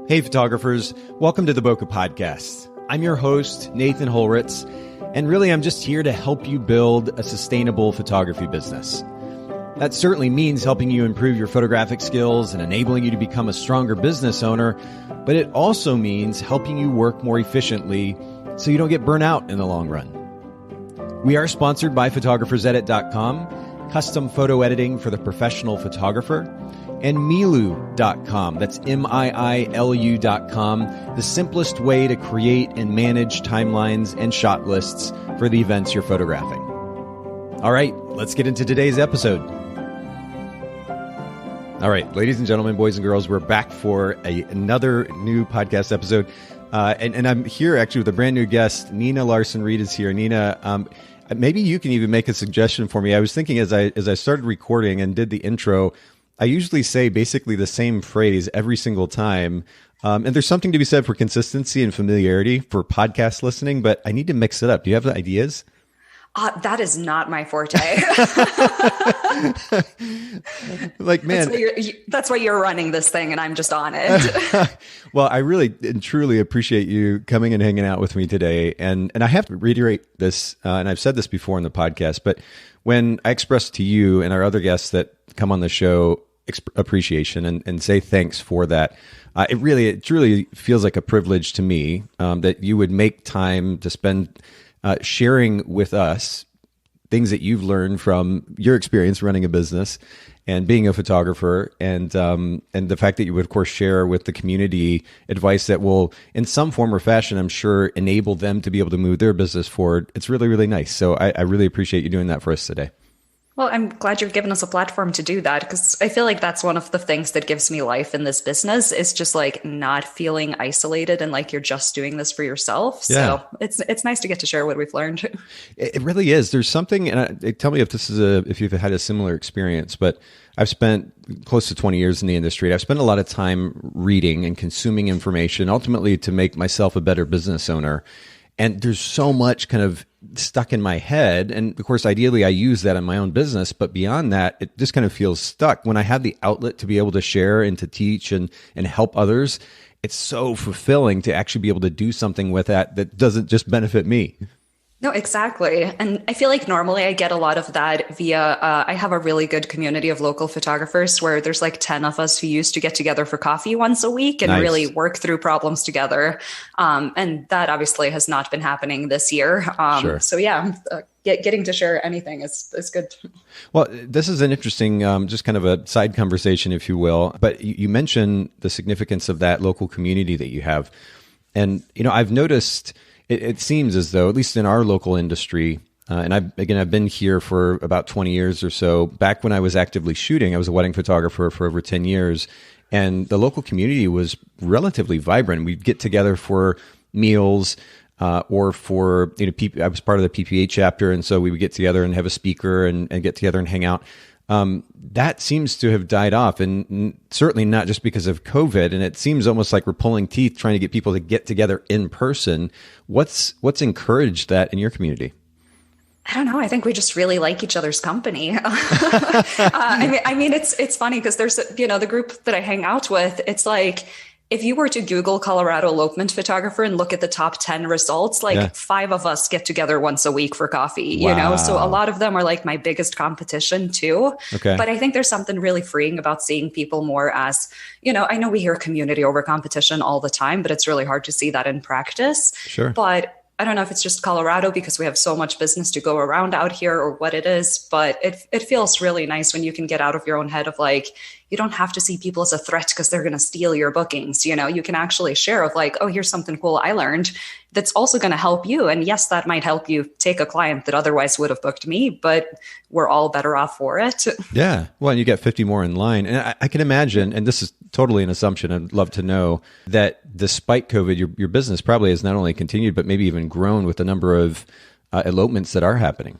Hey photographers, welcome to the Bokeh Podcast. I'm your host, Nathan Holritz, and really I'm just here to help you build a sustainable photography business. That certainly means helping you improve your photographic skills and enabling you to become a stronger business owner, but it also means helping you work more efficiently so you don't get burnt out in the long run. We are sponsored by photographersedit.com, custom photo editing for the professional photographer, and Miilu.com, that's MIILU.com, the simplest way to create and manage timelines and shot lists for the events you're photographing. All right, let's get into today's episode. All right, ladies and gentlemen, boys and girls, we're back for another new podcast episode. And I'm here actually with a brand new guest. Nina Larsen Reed is here. Nina, maybe you can even make a suggestion for me. I was thinking as I started recording and did the intro, I usually say basically the same phrase every single time. And there's something to be said for consistency and familiarity for podcast listening, but I need to mix it up. Do you have ideas? That is not my forte. Like, man, that's why you're running this thing and I'm just on it. Well, I really and truly appreciate you coming and hanging out with me today. And I have to reiterate this, and I've said this before in the podcast, but when I express to you and our other guests that come on the show appreciation and say thanks for that, it truly feels like a privilege to me that you would make time to spend sharing with us things that you've learned from your experience running a business and being a photographer, and the fact that you would, of course, share with the community advice that will, in some form or fashion, I'm sure, enable them to be able to move their business forward. It's really, really nice. So I really appreciate you doing that for us today. Well, I'm glad you've given us a platform to do that, because I feel like that's one of the things that gives me life in this business is just like not feeling isolated and like you're just doing this for yourself. Yeah. So it's nice to get to share what we've learned. It really is. There's something, and tell me if if you've had a similar experience, but I've spent close to 20 years in the industry. I've spent a lot of time reading and consuming information, ultimately to make myself a better business owner. And there's so much kind of stuck in my head. And of course, ideally, I use that in my own business. But beyond that, it just kind of feels stuck. When I have the outlet to be able to share and to teach and help others, it's so fulfilling to actually be able to do something with that doesn't just benefit me. No, exactly. And I feel like normally I get a lot of that via, I have a really good community of local photographers where there's like 10 of us who used to get together for coffee once a week and really work through problems together. And that obviously has not been happening this year. Sure. So yeah, getting to share anything is good. Well, this is an interesting, just kind of a side conversation, if you will. But you mentioned the significance of that local community that you have. And, I've noticed it seems as though, at least in our local industry, and I've been here for about 20 years or so. Back when I was actively shooting, I was a wedding photographer for over 10 years, and the local community was relatively vibrant. We'd get together for meals, or for, I was part of the PPA chapter, and so we would get together and have a speaker and get together and hang out. That seems to have died off, and certainly not just because of COVID. And it seems almost like we're pulling teeth trying to get people to get together in person. What's encouraged that in your community? I don't know. I think we just really like each other's company. I mean, it's funny because there's, the group that I hang out with, it's like, if you were to Google Colorado elopement photographer and look at the top 10 results, 5 of us get together once a week for coffee, Wow. So a lot of them are like my biggest competition too. Okay. But I think there's something really freeing about seeing people more as, I know we hear community over competition all the time, but it's really hard to see that in practice. Sure. But I don't know if it's just Colorado because we have so much business to go around out here or what it is, but it feels really nice when you can get out of your own head of like, you don't have to see people as a threat because they're going to steal your bookings. You can actually share of like, oh, here's something cool I learned that's also going to help you. And yes, that might help you take a client that otherwise would have booked me, but we're all better off for it. Yeah. Well, and you get 50 more in line. And I can imagine, and this is totally an assumption, I'd love to know that despite COVID, your business probably has not only continued, but maybe even grown with the number of elopements that are happening.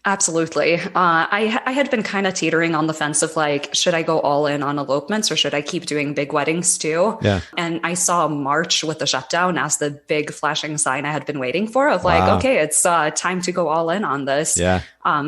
Absolutely. I had been kind of teetering on the fence of like, should I go all in on elopements or should I keep doing big weddings too? Yeah. And I saw March with the shutdown as the big flashing sign I had been waiting for of like, okay, it's time to go all in on this. Yeah.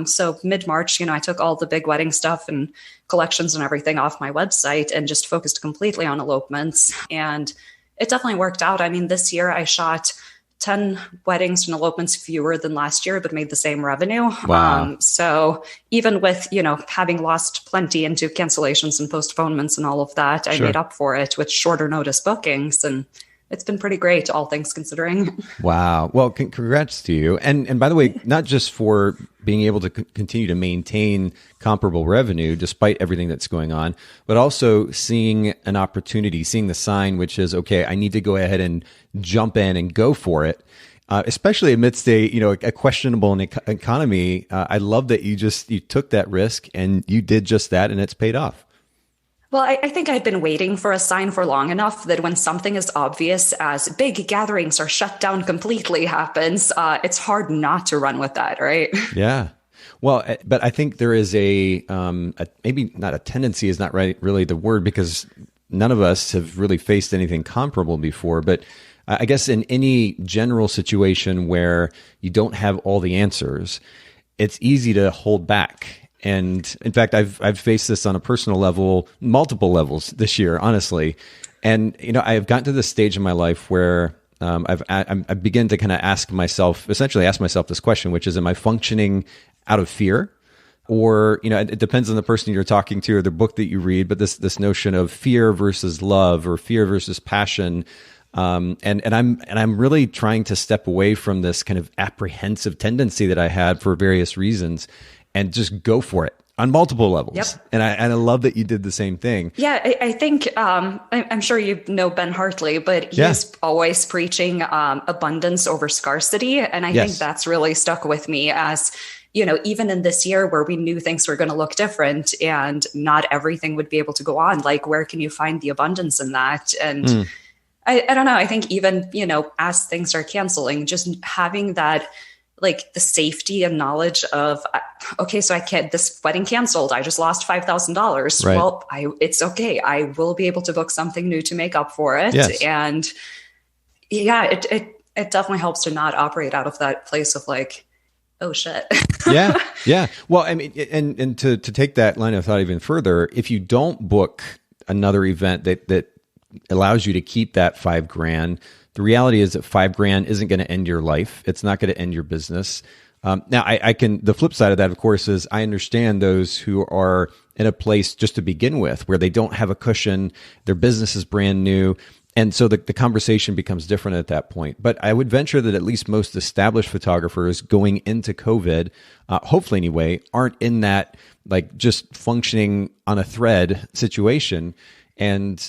So mid-March, I took all the big wedding stuff and collections and everything off my website and just focused completely on elopements. And it definitely worked out. I mean, this year I shot 10 weddings and elopements fewer than last year, but made the same revenue. Wow. So even with, having lost plenty into cancellations and postponements and all of that, I made up for it with shorter notice bookings. And it's been pretty great, all things considering. Wow. Well, congrats to you. And by the way, not just for being able to continue to maintain comparable revenue despite everything that's going on, but also seeing an opportunity, seeing the sign, which is, okay, I need to go ahead and jump in and go for it. Especially amidst a questionable economy. I love that you took that risk and you did just that, and it's paid off. Well, I think I've been waiting for a sign for long enough that when something as obvious as big gatherings are shut down completely happens, it's hard not to run with that, right? Yeah. Well, but I think there is a maybe not a tendency is not really the word, because none of us have really faced anything comparable before. But I guess in any general situation where you don't have all the answers, it's easy to hold back. And in fact, I've faced this on a personal level, multiple levels this year, honestly. And, I've gotten to this stage in my life where I begin to kind of ask myself this question, which is, am I functioning out of fear? Or, it depends on the person you're talking to or the book that you read, but this notion of fear versus love or fear versus passion. And I'm really trying to step away from this kind of apprehensive tendency that I had for various reasons, and just go for it on multiple levels. Yep. And I love that you did the same thing. Yeah, I think, I'm sure you know Ben Hartley, but he's always preaching abundance over scarcity. And I think that's really stuck with me as, even in this year where we knew things were going to look different and not everything would be able to go on, like, where can you find the abundance in that? And I don't know, I think even, as things are canceling, just having that, like, the safety and knowledge of, okay, so this wedding canceled. I just lost $5,000. Right. Well, it's okay. I will be able to book something new to make up for it. Yes. And yeah, it definitely helps to not operate out of that place of like, oh shit. Yeah. Well, I mean, and to take that line of thought even further, if you don't book another event that allows you to keep that $5,000, the reality is that $5,000 isn't going to end your life. It's not going to end your business. Now, the flip side of that, of course, is I understand those who are in a place just to begin with where they don't have a cushion, their business is brand new. And so the conversation becomes different at that point. But I would venture that at least most established photographers going into COVID, hopefully anyway, aren't in that like just functioning on a thread situation. And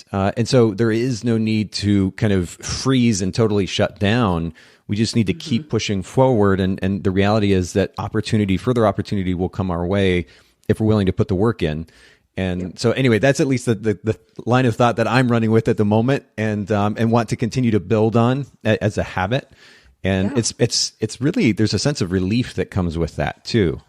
so there is no need to kind of freeze and totally shut down. We just need to keep pushing forward. And the reality is that further opportunity will come our way if we're willing to put the work in. And so anyway, that's at least the line of thought that I'm running with at the moment, and want to continue to build on as a habit. And it's really, there's a sense of relief that comes with that too.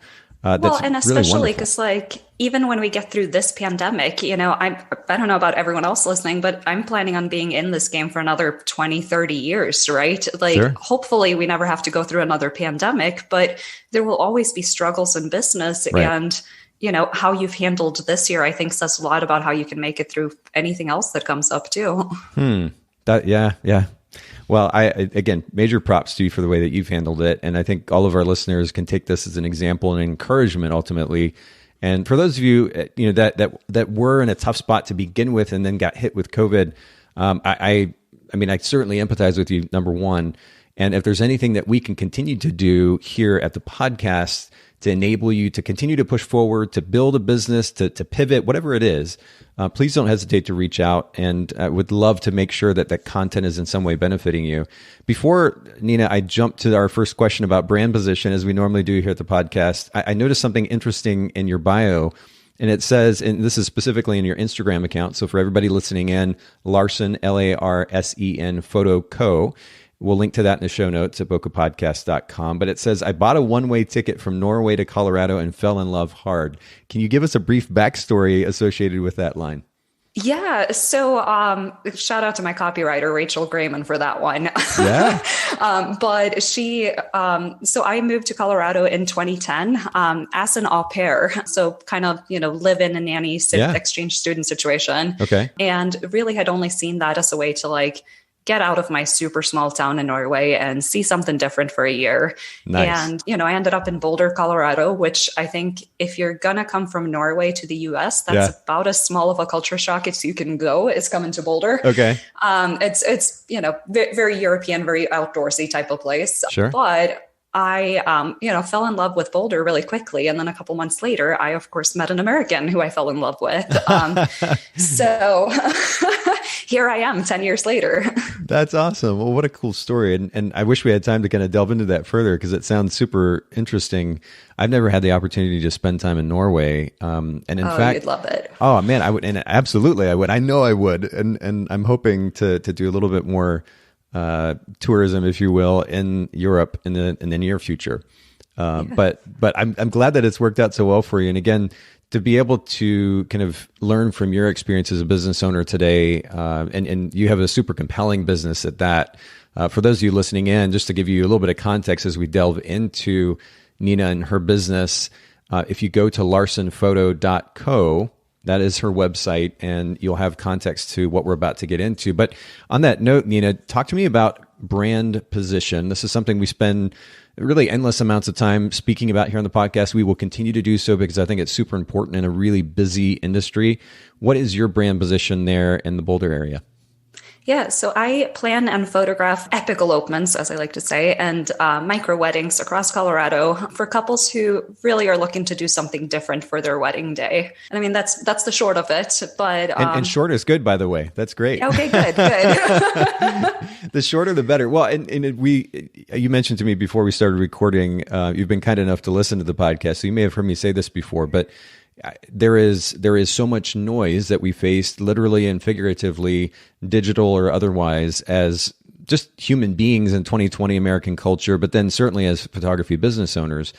Well, and especially really because like, even when we get through this pandemic, I don't know about everyone else listening, but I'm planning on being in this game for another 20, 30 years, right? Like, hopefully we never have to go through another pandemic, but there will always be struggles in business. Right. And, how you've handled this year, I think says a lot about how you can make it through anything else that comes up too. Yeah. Well, again, major props to you for the way that you've handled it. And I think all of our listeners can take this as an example and encouragement ultimately. And for those of you, that were in a tough spot to begin with and then got hit with COVID, I certainly empathize with you, number one. And if there's anything that we can continue to do here at the podcast to enable you to continue to push forward, to build a business, to pivot, whatever it is, please don't hesitate to reach out. And I would love to make sure that that content is in some way benefiting you. Before, Nina, I jump to our first question about brand position, as we normally do here at the podcast, I noticed something interesting in your bio. And it says, and this is specifically in your Instagram account, so for everybody listening in, Larsen, Larsen Photo Co. We'll link to that in the show notes at bokehpodcast.com. But it says, I bought a one-way ticket from Norway to Colorado and fell in love hard. Can you give us a brief backstory associated with that line? Yeah. So shout out to my copywriter, Rachel Grayman, for that one. Yeah. But so I moved to Colorado in 2010 as an au pair. So kind of, live in a nanny exchange student situation. Okay. And really had only seen that as a way to like get out of my super small town in Norway and see something different for a year. Nice. And, I ended up in Boulder, Colorado, which I think if you're going to come from Norway to the US, that's about as small of a culture shock as you can go, is coming to Boulder. Okay. It's very European, very outdoorsy type of place. Sure. But I, fell in love with Boulder really quickly. And then a couple months later, I, of course, met an American who I fell in love with. So here I am 10 years later. That's awesome. Well, what a cool story. And I wish we had time to kind of delve into that further because it sounds super interesting. I've never had the opportunity to spend time in Norway. And in fact, you'd love it. Oh man, I would. And absolutely I would. I know I would. And I'm hoping to do a little bit more tourism, if you will, in Europe in the near future. But I'm glad that it's worked out so well for you. And again, to be able to kind of learn from your experience as a business owner today, and you have a super compelling business at that. For those of you listening in, just to give you a little bit of context as we delve into Nina and her business, if you go to larsenphoto.co, that is her website, and you'll have context to what we're about to get into. But on that note, Nina, talk to me about brand position. This is something we spend really endless amounts of time speaking about here on the podcast. We will continue to do so because I think it's super important in a really busy industry. What is your brand position there in the Boulder area? Yeah, so I plan and photograph epic elopements, as I like to say, and micro weddings across Colorado for couples who really are looking to do something different for their wedding day. And I mean, that's the short of it. But and short is good, by the way. That's great. Okay, good. The shorter, the better. Well, and you mentioned to me before we started recording, you've been kind enough to listen to the podcast, so you may have heard me say this before, but there is so much noise that we face, literally and figuratively, digital or otherwise, as just human beings in 2020 American culture, but then certainly as photography business owners,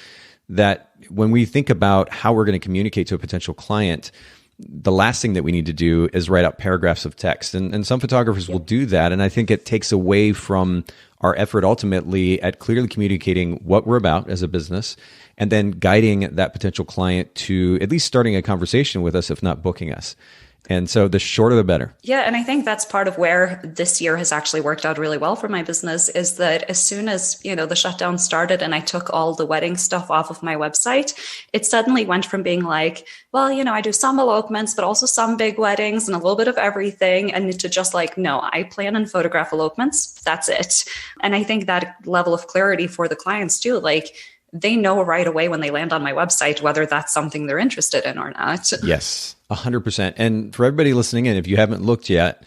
that when we think about how we're going to communicate to a potential client, the last thing that we need to do is write out paragraphs of text. And some photographers will do that. And I think it takes away from our effort ultimately at clearly communicating what we're about as a business, and then guiding that potential client to at least starting a conversation with us, if not booking us. And so the shorter, the better. Yeah. And I think that's part of where this year has actually worked out really well for my business, is that as soon as, the shutdown started and I took all the wedding stuff off of my website, it suddenly went from being like, well, I do some elopements, but also some big weddings and a little bit of everything. And to just like, no, I plan and photograph elopements. That's it. And I think that level of clarity for the clients too, like, they know right away when they land on my website whether that's something they're interested in or not. Yes, 100%. And for everybody listening in, if you haven't looked yet,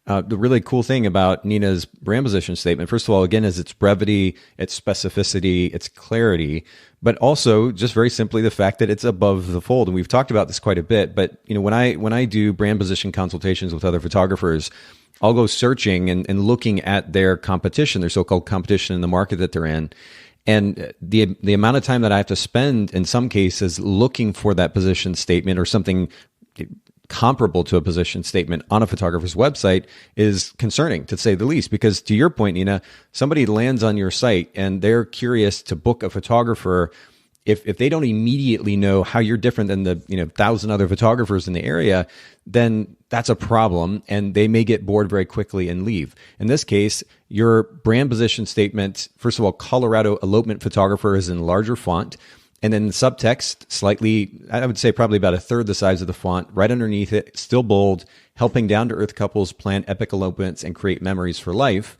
the really cool thing about Nina's brand position statement, first of all, again, is its brevity, its specificity, its clarity, but also just very simply the fact that it's above the fold. And we've talked about this quite a bit, but when I do brand position consultations with other photographers, I'll go searching and looking at their competition, their so-called competition in the market that they're in. And the amount of time that I have to spend in some cases looking for that position statement or something comparable to a position statement on a photographer's website is concerning, to say the least. Because to your point, Nina, somebody lands on your site and they're curious to book a photographer. If they don't immediately know how you're different than the 1,000 other photographers in the area, then that's a problem, and they may get bored very quickly and leave. In this case, your brand position statement, first of all, Colorado elopement photographer is in larger font, and then the subtext slightly, I would say probably about a third the size of the font, right underneath it, still bold, helping down-to-earth couples plan epic elopements and create memories for life.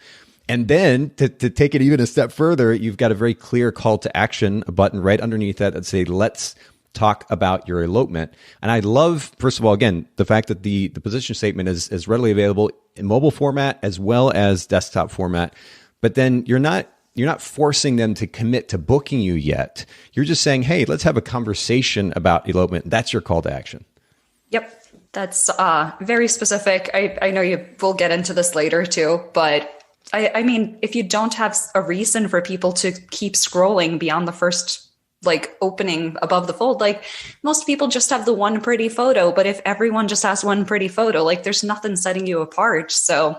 And then to take it even a step further, you've got a very clear call to action, a button right underneath that say, let's talk about your elopement. And I love, first of all, again, the fact that the position statement is readily available in mobile format as well as desktop format. But then you're not forcing them to commit to booking you yet. You're just saying, hey, let's have a conversation about elopement. That's your call to action. Yep. That's very specific. I know you will get into this later too, but I mean, if you don't have a reason for people to keep scrolling beyond the first opening above the fold, most people just have the one pretty photo, but if everyone just has one pretty photo, there's nothing setting you apart. So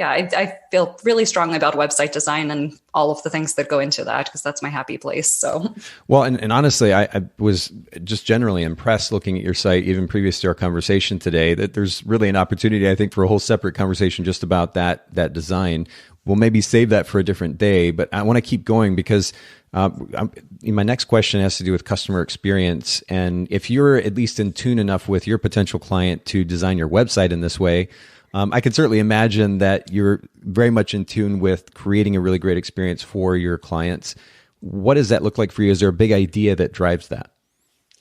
yeah, I feel really strongly about website design and all of the things that go into that, because that's my happy place. So, well, and honestly, I was just generally impressed looking at your site, even previous to our conversation today, that there's really an opportunity, I think, for a whole separate conversation just about that design. We'll maybe save that for a different day, but I want to keep going because my next question has to do with customer experience. And if you're at least in tune enough with your potential client to design your website in this way, I can certainly imagine that you're very much in tune with creating a really great experience for your clients. What does that look like for you? Is there a big idea that drives that?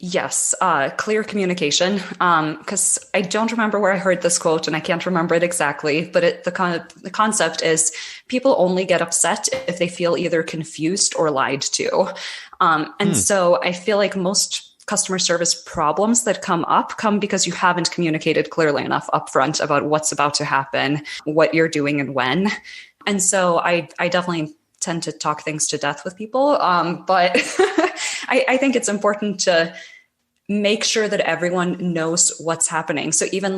Yes, clear communication. Because I don't remember where I heard this quote, and I can't remember it exactly. But the concept is people only get upset if they feel either confused or lied to. So I feel like most customer service problems that come because you haven't communicated clearly enough upfront about what's about to happen, what you're doing, and when. And so I definitely tend to talk things to death with people. But I think it's important to make sure that everyone knows what's happening. So even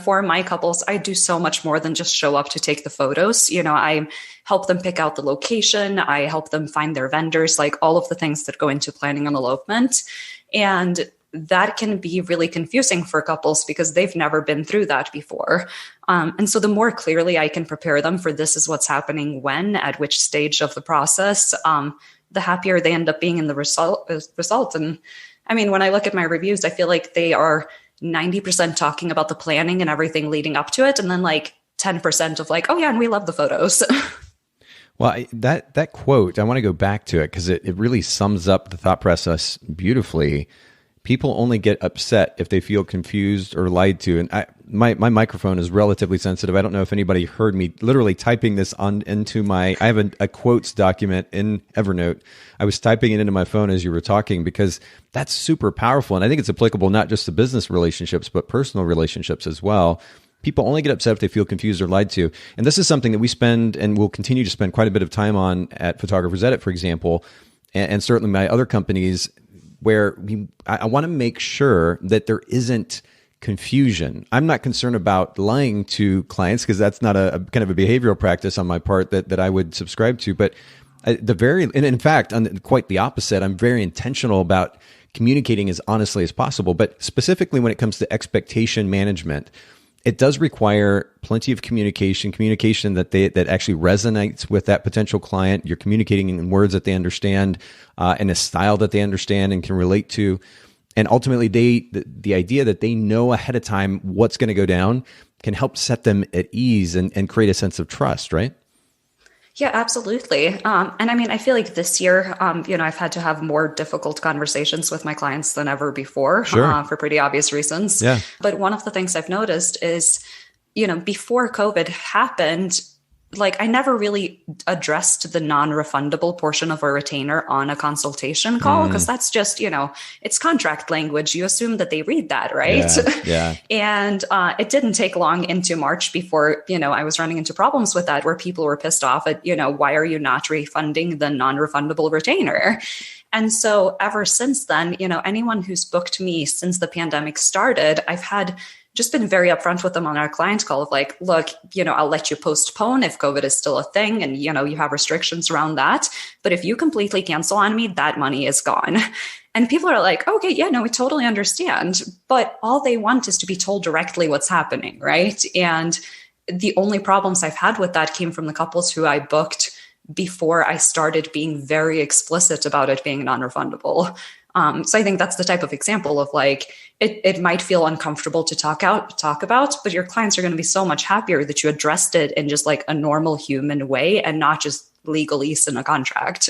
for my couples, I do so much more than just show up to take the photos. I help them pick out the location. I help them find their vendors, like all of the things that go into planning an elopement. And that can be really confusing for couples because they've never been through that before. And so the more clearly I can prepare them for this is what's happening when, at which stage of the process, the happier they end up being in the result. And I mean, when I look at my reviews, I feel like they are 90% talking about the planning and everything leading up to it. And then 10% of oh yeah, and we love the photos. Well, that quote, I want to go back to it because it really sums up the thought process beautifully. People only get upset if they feel confused or lied to. And my microphone is relatively sensitive. I don't know if anybody heard me literally typing this into I have a quotes document in Evernote. I was typing it into my phone as you were talking because that's super powerful. And I think it's applicable not just to business relationships, but personal relationships as well. People only get upset if they feel confused or lied to. And this is something that we spend and will continue to spend quite a bit of time on at Photographer's Edit, for example, and certainly my other companies, where I want to make sure that there isn't confusion. I'm not concerned about lying to clients because that's not a kind of a behavioral practice on my part that I would subscribe to. But and in fact, quite the opposite. I'm very intentional about communicating as honestly as possible. But specifically when it comes to expectation management, it does require plenty of communication that actually resonates with that potential client. You're communicating in words that they understand, in a style that they understand and can relate to. And ultimately, the idea that they know ahead of time what's going to go down can help set them at ease and create a sense of trust, right? Yeah, absolutely. And I mean, I feel like this year, I've had to have more difficult conversations with my clients than ever before, sure. For pretty obvious reasons. Yeah. But one of the things I've noticed is, before COVID happened, I never really addressed the non-refundable portion of a retainer on a consultation call because that's just, it's contract language. You assume that they read that, right? Yeah. And it didn't take long into March before, I was running into problems with that where people were pissed off at, why are you not refunding the non-refundable retainer? And so ever since then, anyone who's booked me since the pandemic started, I've had just been very upfront with them on our client call of look, I'll let you postpone if COVID is still a thing and, you have restrictions around that. But if you completely cancel on me, that money is gone. And people are like, okay, yeah, no, we totally understand. But all they want is to be told directly what's happening, right? And the only problems I've had with that came from the couples who I booked before I started being very explicit about it being non-refundable. So I think that's the type of example of it might feel uncomfortable to talk about, but your clients are going to be so much happier that you addressed it in just a normal human way and not just legalese in a contract.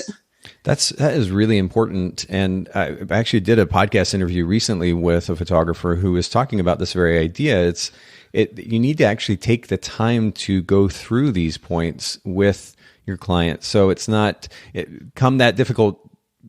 That is really important. And I actually did a podcast interview recently with a photographer who was talking about this very idea. You need to actually take the time to go through these points with your client. So it's not come that difficult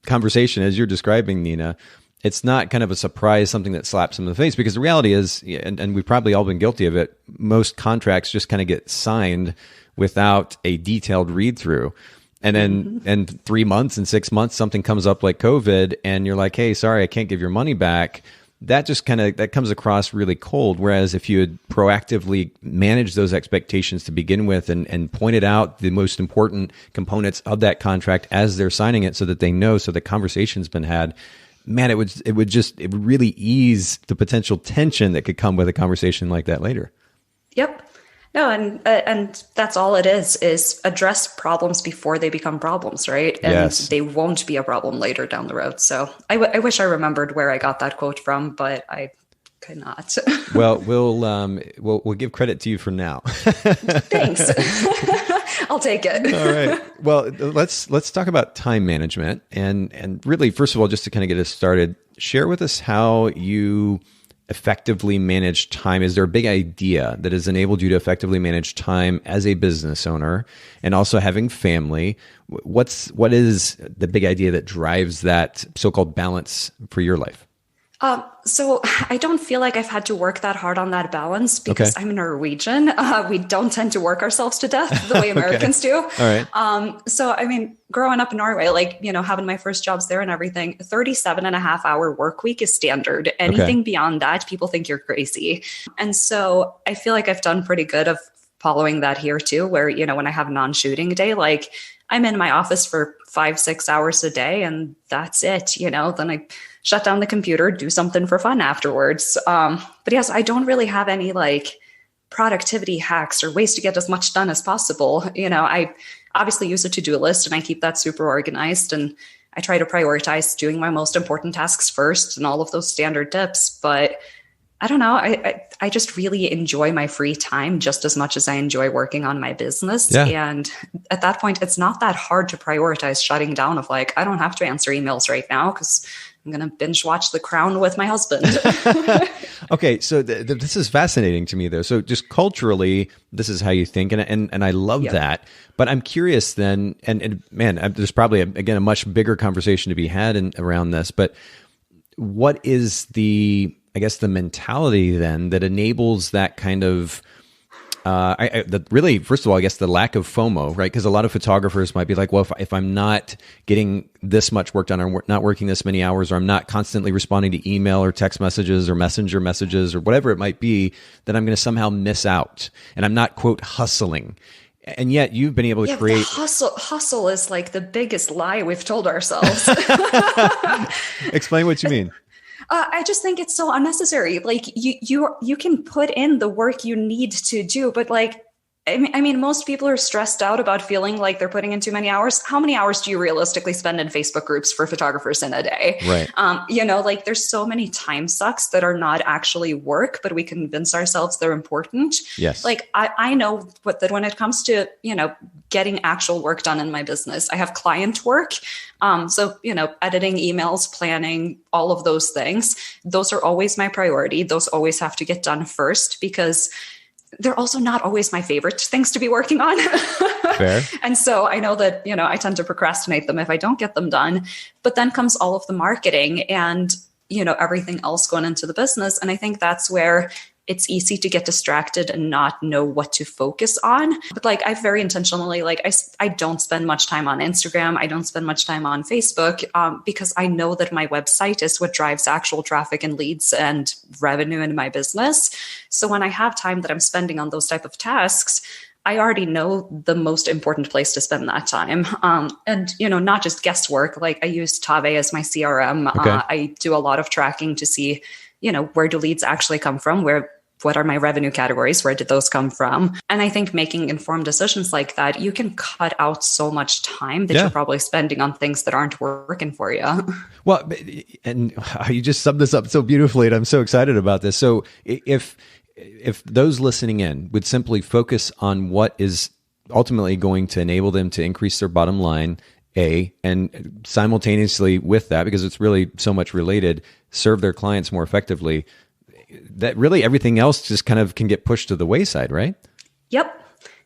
conversation as you're describing, Nina. It's not kind of a surprise, something that slaps them in the face, because the reality is, and we've probably all been guilty of it, most contracts just kind of get signed without a detailed read through. And then in 3 months and 6 months, something comes up like COVID and you're like, hey, sorry, I can't give your money back. that just that comes across really cold. Whereas if you had proactively managed those expectations to begin with and pointed out the most important components of that contract as they're signing it so that they know, so the conversation's been had, man, it would really ease the potential tension that could come with a conversation like that later. Yep. No, and that's all it is address problems before they become problems, right? And yes. They won't be a problem later down the road. So I wish I remembered where I got that quote from, but I could not. Well, we'll give credit to you for now. Thanks. I'll take it. All right. Well, let's talk about time management, and really, first of all, just to kind of get us started, share with us how you effectively manage time. Is there a big idea that has enabled you to effectively manage time as a business owner and also having family? What is the big idea that drives that so-called balance for your life? So I don't feel like I've had to work that hard on that balance because I'm Norwegian. We don't tend to work ourselves to death the way Americans do. All right. So, I mean, growing up in Norway, having my first jobs there and everything, 37.5-hour work week is standard. Anything beyond that, people think you're crazy. And so I feel like I've done pretty good of following that here too, where, when I have non-shooting day, I'm in my office for 5-6 hours a day and that's it, then I shut down the computer, do something for fun afterwards. But yes, I don't really have any productivity hacks or ways to get as much done as possible. I obviously use a to-do list and I keep that super organized and I try to prioritize doing my most important tasks first and all of those standard tips. But I don't know. I just really enjoy my free time just as much as I enjoy working on my business. Yeah. And at that point, it's not that hard to prioritize shutting down of I don't have to answer emails right now because I'm going to binge watch The Crown with my husband. Okay. So this is fascinating to me though. So just culturally, this is how you think. And I love that. But I'm curious then, and man, there's probably a much bigger conversation to be had around this, but what is the mentality then that enables that kind of, really, first of all, I guess the lack of FOMO, right? Because a lot of photographers might be like, well, if I'm not getting this much work done, or not working this many hours, or I'm not constantly responding to email or text messages or messenger messages or whatever it might be, then I'm going to somehow miss out. And I'm not, quote, hustling. And yet you've been able to create hustle is the biggest lie we've told ourselves. Explain what you mean. I just think it's so unnecessary. You can put in the work you need to do, but I mean, most people are stressed out about feeling like they're putting in too many hours. How many hours do you realistically spend in Facebook groups for photographers in a day? Right. There's so many time sucks that are not actually work, but we convince ourselves they're important. Yes. I know that when it comes to, getting actual work done in my business, I have client work. So, editing emails, planning, all of those things, those are always my priority. Those always have to get done first because they're also not always my favorite things to be working on. Fair. And so I know that, I tend to procrastinate them if I don't get them done. But then comes all of the marketing and, everything else going into the business. And I think that's where it's easy to get distracted and not know what to focus on. But I very intentionally, I don't spend much time on Instagram. I don't spend much time on Facebook because I know that my website is what drives actual traffic and leads and revenue in my business. So when I have time that I'm spending on those type of tasks, I already know the most important place to spend that time. And, not just guesswork. I use Tave as my CRM. Okay. I do a lot of tracking to see, where do leads actually come from? What are my revenue categories? Where did those come from? And I think making informed decisions like that, you can cut out so much time that you're probably spending on things that aren't working for you. Well, and you just summed this up so beautifully, and I'm so excited about this. So if those listening in would simply focus on what is ultimately going to enable them to increase their bottom line, and simultaneously with that, because it's really so much related, serve their clients more effectively, that really everything else just kind of can get pushed to the wayside, right? Yep.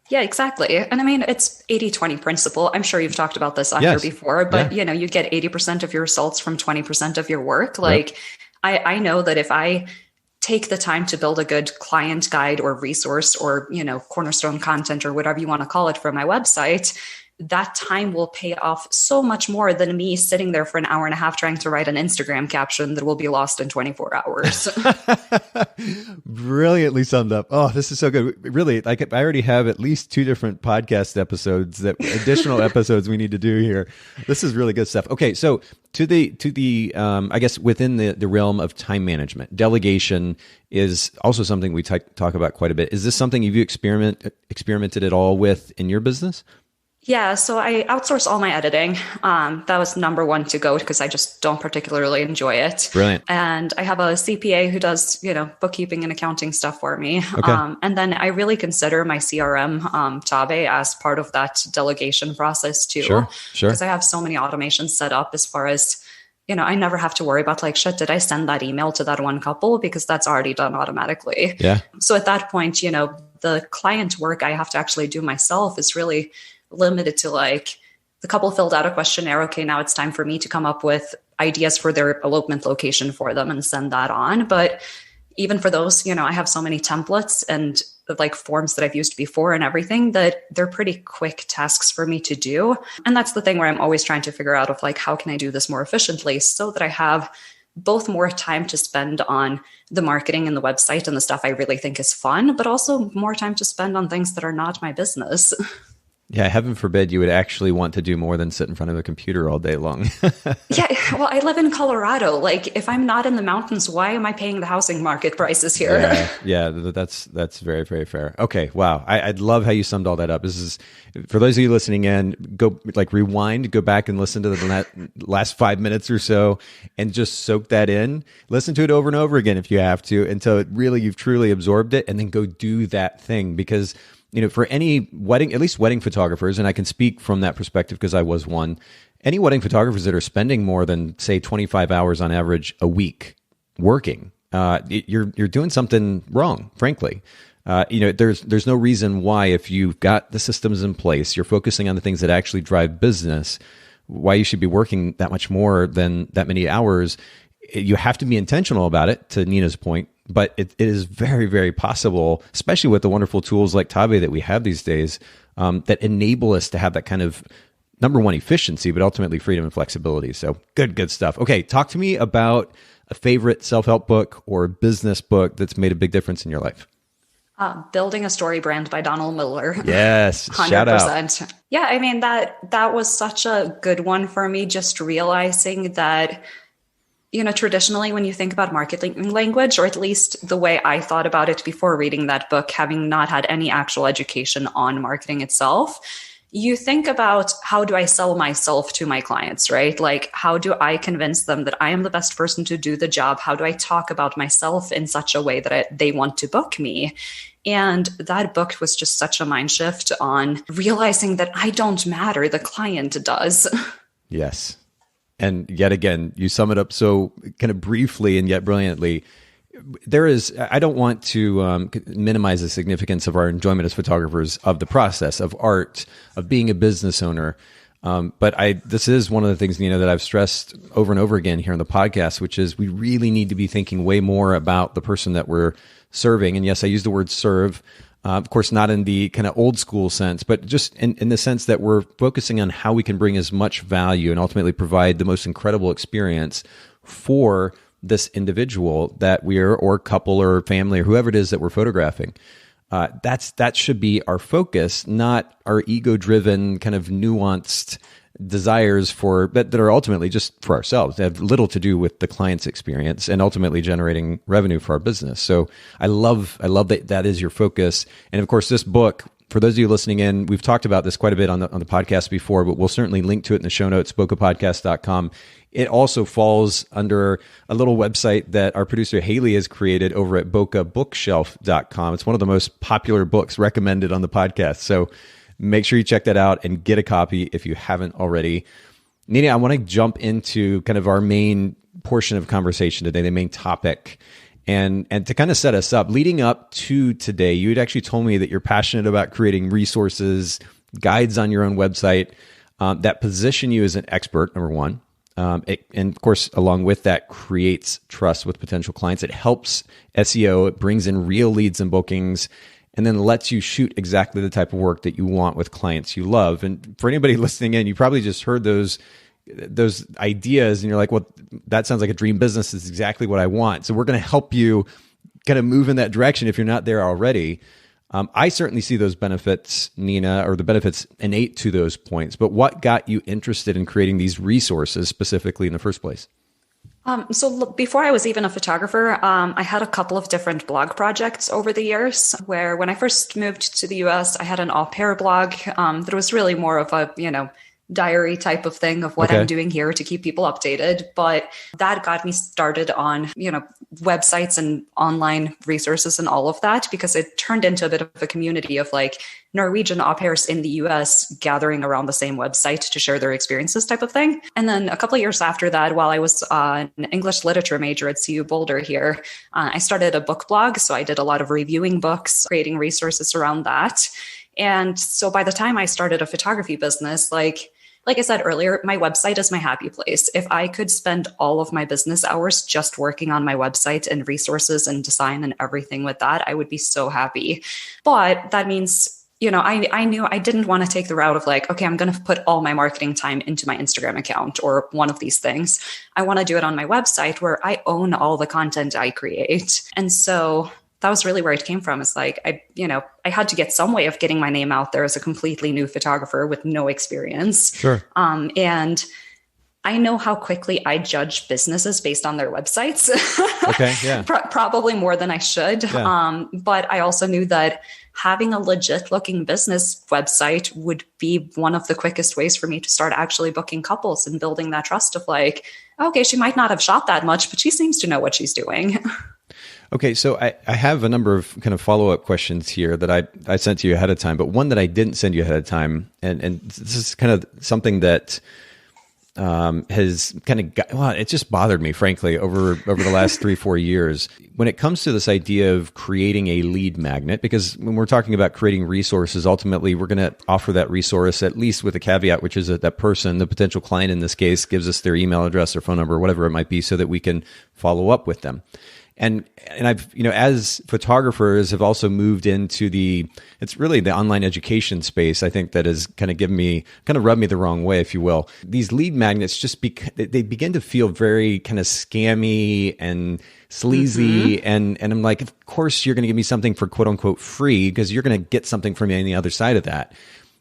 Yeah, exactly. And I mean, it's 80-20 principle. I'm sure you've talked about this on here before, but you get 80% of your results from 20% of your work. I know that if I take the time to build a good client guide or resource or, cornerstone content or whatever you want to call it for my website, that time will pay off so much more than me sitting there for an hour and a half trying to write an Instagram caption that will be lost in 24 hours. Brilliantly summed up. Oh, this is so good. Really, like I already have at least 2 different podcast episodes, additional episodes we need to do here. This is really good stuff. Okay, so to the I guess within the realm of time management, delegation is also something we talk about quite a bit. Is this something you've experimented at all with in your business? Yeah, so I outsource all my editing. That was number one to go because I just don't particularly enjoy it. Brilliant. And I have a CPA who does, bookkeeping and accounting stuff for me. Okay. And then I really consider my CRM, Tabe, as part of that delegation process too. Sure. Because I have so many automations set up as far as, I never have to worry about like, shit, did I send that email to that one couple? Because that's already done automatically. Yeah. So at that point, the client work I have to actually do myself is really limited to like the couple filled out a questionnaire. Okay, now it's time for me to come up with ideas for their elopement location for them and send that on. But even for those, I have so many templates and like forms that I've used before and everything that they're pretty quick tasks for me to do. And that's the thing where I'm always trying to figure out of like, how can I do this more efficiently so that I have both more time to spend on the marketing and the website and the stuff I really think is fun, but also more time to spend on things that are not my business. Yeah, heaven forbid you would actually want to do more than sit in front of a computer all day long. Yeah, well, I live in Colorado. Like, if I'm not in the mountains, why am I paying the housing market prices here? Yeah, that's very, very fair. Okay, wow. I'd love how you summed all that up. This is, for those of you listening in, go like rewind, go back and listen to the last 5 minutes or so and just soak that in. Listen to it over and over again if you have to until you've truly absorbed it, and then go do that thing. Because for any wedding, at least wedding photographers, and I can speak from that perspective because I was one, any wedding photographers that are spending more than, say, 25 hours on average a week working, you're doing something wrong, frankly. There's no reason why, if you've got the systems in place, you're focusing on the things that actually drive business, why you should be working that much more than that many hours. You have to be intentional about it, to Nina's point. But it is very, very possible, especially with the wonderful tools like Tabe that we have these days, that enable us to have that kind of, number one, efficiency, but ultimately freedom and flexibility. So good stuff. Okay, talk to me about a favorite self-help book or business book that's made a big difference in your life. Building a Storybrand by Donald Miller. Yes, 100%. Shout out. Yeah, I mean, that was such a good one for me, just realizing that traditionally when you think about marketing language, or at least the way I thought about it before reading that book, having not had any actual education on marketing itself, you think about, how do I sell myself to my clients, right? Like, how do I convince them that I am the best person to do the job? How do I talk about myself in such a way that they want to book me? And that book was just such a mind shift on realizing that I don't matter, the client does. Yes. And yet again, you sum it up so kind of briefly and yet brilliantly. I don't want to minimize the significance of our enjoyment as photographers of the process, of art, of being a business owner. But this is one of the things, that I've stressed over and over again here on the podcast, which is we really need to be thinking way more about the person that we're serving. And yes, I use the word serve. Of course, not in the kind of old school sense, but just in the sense that we're focusing on how we can bring as much value and ultimately provide the most incredible experience for this individual that or couple or family or whoever it is that we're photographing. That should be our focus, not our ego-driven kind of nuanced desires that are ultimately just for ourselves. They have little to do with the client's experience and ultimately generating revenue for our business. So I love that is your focus. And of course, this book, for those of you listening in, we've talked about this quite a bit on the podcast before, but we'll certainly link to it in the show notes, bokehpodcast.com. It also falls under a little website that our producer Haley has created over at bokehbookshelf.com. It's one of the most popular books recommended on the podcast. So make sure you check that out and get a copy if you haven't already. Nina, I want to jump into kind of our main portion of conversation today, the main topic. And to kind of set us up, leading up to today, you had actually told me that you're passionate about creating resources, guides on your own website that position you as an expert, number one. And of course, along with that, creates trust with potential clients. It helps SEO. It brings in real leads and bookings. and then lets you shoot exactly the type of work that you want with clients you love. And for anybody listening in, you probably just heard those ideas and you're like, well, that sounds like a dream business. Is exactly what I want. So we're going to help you kind of move in that direction if you're not there already. I certainly see those benefits, Nina, or the benefits innate to those points. But what got you interested in creating these resources specifically in the first place? So before I was even a photographer, I had a couple of different blog projects over the years where when I first moved to the US, I had an au pair blog that was really more of a, diary type of thing of what I'm doing here to keep people updated. But that got me started on, websites and online resources and all of that, because it turned into a bit of a community of like Norwegian au pairs in the US gathering around the same website to share their experiences type of thing. And then a couple of years after that, while I was an English literature major at CU Boulder here, I started a book blog. So I did a lot of reviewing books, creating resources around that. And so by the time I started a photography business, like I said earlier, my website is my happy place. If I could spend all of my business hours just working on my website and resources and design and everything with that, I would be so happy. But that means, I knew I didn't want to take the route of like, okay, I'm going to put all my marketing time into my Instagram account or one of these things. I want to do it on my website where I own all the content I create. And so that was really where it came from. It's like, I had to get some way of getting my name out there as a completely new photographer with no experience. Sure. And I know how quickly I judge businesses based on their websites. Okay. Yeah. Probably more than I should. Yeah. But I also knew that having a legit looking business website would be one of the quickest ways for me to start actually booking couples and building that trust of like, okay, she might not have shot that much, but she seems to know what she's doing. Okay, so I have a number of kind of follow-up questions here that I sent to you ahead of time, but one that I didn't send you ahead of time, and this is kind of something that has kind of it just bothered me, frankly, over the last 3-4 years. When it comes to this idea of creating a lead magnet, because when we're talking about creating resources, ultimately we're going to offer that resource at least with a caveat, which is that person, the potential client in this case, gives us their email address or phone number, or whatever it might be, so that we can follow up with them. And I've, as photographers have also moved into it's really the online education space, I think, that has kind of rubbed me the wrong way, if you will. These lead magnets they begin to feel very kind of scammy and sleazy. Mm-hmm. And I'm like, of course you're going to give me something for quote unquote free, because you're going to get something from me on the other side of that.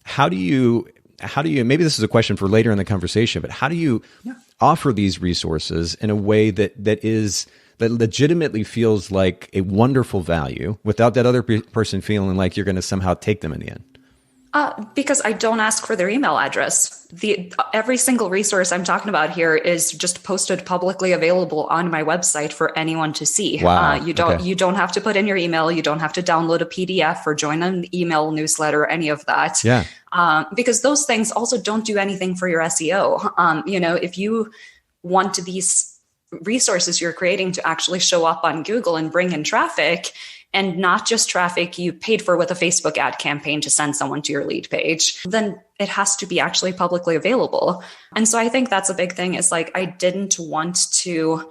How do you, maybe this is a question for later in the conversation, but how do you offer these resources in a way that legitimately feels like a wonderful value without that other person feeling like you're going to somehow take them in the end? Because I don't ask for their email address. Every single resource I'm talking about here is just posted publicly available on my website for anyone to see. Wow. You don't have to put in your email. You don't have to download a PDF or join an email newsletter, any of that. Yeah. Because those things also don't do anything for your SEO. If you want these resources you're creating to actually show up on Google and bring in traffic, and not just traffic you paid for with a Facebook ad campaign to send someone to your lead page, then it has to be actually publicly available. And so I think that's a big thing, is like, I didn't want to,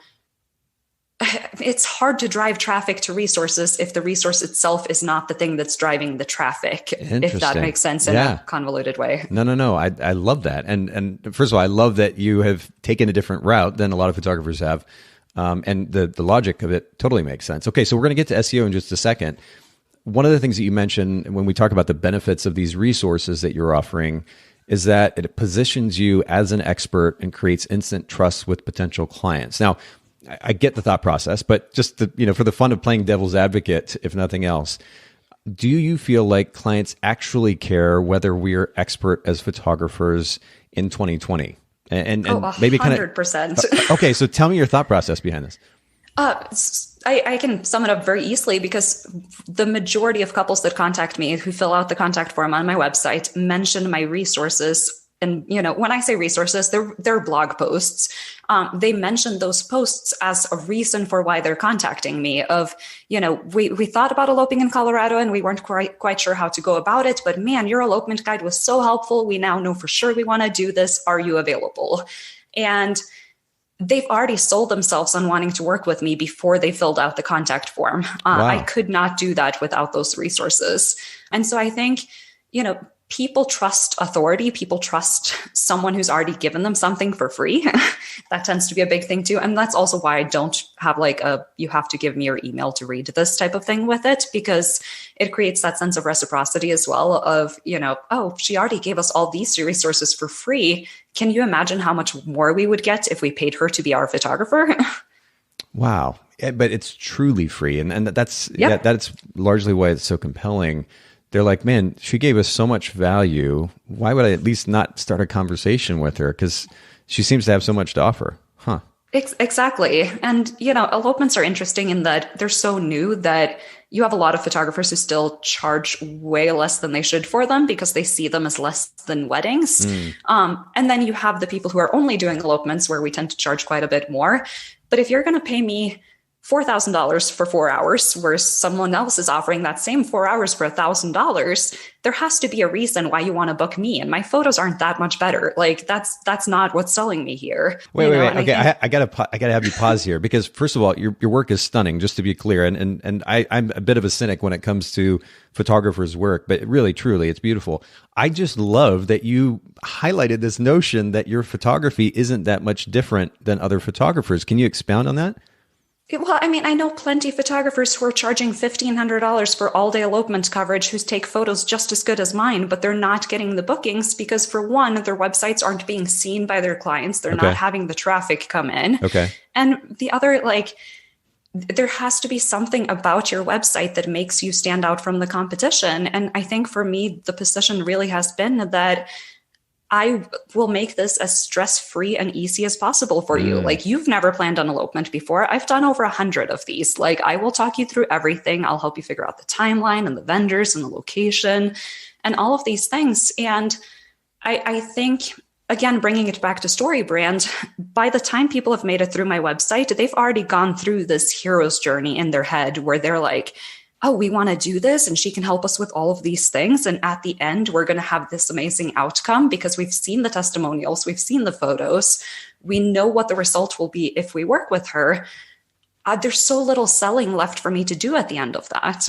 it's hard to drive traffic to resources if the resource itself is not the thing that's driving the traffic, if that makes sense in a convoluted way. No. I love that. And first of all, I love that you have taken a different route than a lot of photographers have. And the logic of it totally makes sense. Okay, so we're going to get to SEO in just a second. One of the things that you mentioned when we talk about the benefits of these resources that you're offering is that it positions you as an expert and creates instant trust with potential clients. Now, I get the thought process, but just for the fun of playing devil's advocate, if nothing else, do you feel like clients actually care whether we're expert as photographers in 2020? And maybe 100%. Okay, so tell me your thought process behind this. I can sum it up very easily, because the majority of couples that contact me, who fill out the contact form on my website, mention my resources. And, when I say resources, they're blog posts. They mention those posts as a reason for why they're contacting me of, we thought about eloping in Colorado and we weren't quite sure how to go about it, but man, your elopement guide was so helpful. We now know for sure we want to do this. Are you available? And they've already sold themselves on wanting to work with me before they filled out the contact form. Wow. I could not do that without those resources. And so I think, people trust authority. People trust someone who's already given them something for free. That tends to be a big thing too. And that's also why I don't have you have to give me your email to read this type of thing with it, because it creates that sense of reciprocity as well of, oh, she already gave us all these resources for free. Can you imagine how much more we would get if we paid her to be our photographer? Wow. But it's truly free. And that's largely why it's so compelling. They're like, man, she gave us so much value. Why would I at least not start a conversation with her? Because she seems to have so much to offer. Huh. Exactly. And, elopements are interesting in that they're so new that you have a lot of photographers who still charge way less than they should for them because they see them as less than weddings. And then you have the people who are only doing elopements where we tend to charge quite a bit more. But if you're going to pay me $4,000 for 4 hours, whereas someone else is offering that same 4 hours for $1,000, there has to be a reason why you want to book me. And my photos aren't that much better. Like that's not what's selling me here. Wait. Okay, I gotta have you pause here because first of all, your work is stunning. Just to be clear, and I'm a bit of a cynic when it comes to photographers' work, but really, truly, it's beautiful. I just love that you highlighted this notion that your photography isn't that much different than other photographers. Can you expound on that? Well, I know plenty of photographers who are charging $1,500 for all-day elopement coverage who take photos just as good as mine, but they're not getting the bookings because, for one, their websites aren't being seen by their clients. They're not having the traffic come in. Okay. And the other, there has to be something about your website that makes you stand out from the competition. And I think for me, the position really has been that I will make this as stress-free and easy as possible for you. Like, you've never planned an elopement before. I've done over 100 of these. Like, I will talk you through everything. I'll help you figure out the timeline and the vendors and the location and all of these things. And I think, again, bringing it back to Storybrand, by the time people have made it through my website, they've already gone through this hero's journey in their head where they're like, oh, we want to do this and she can help us with all of these things. And at the end, we're going to have this amazing outcome because we've seen the testimonials, we've seen the photos, we know what the result will be if we work with her. There's so little selling left for me to do at the end of that.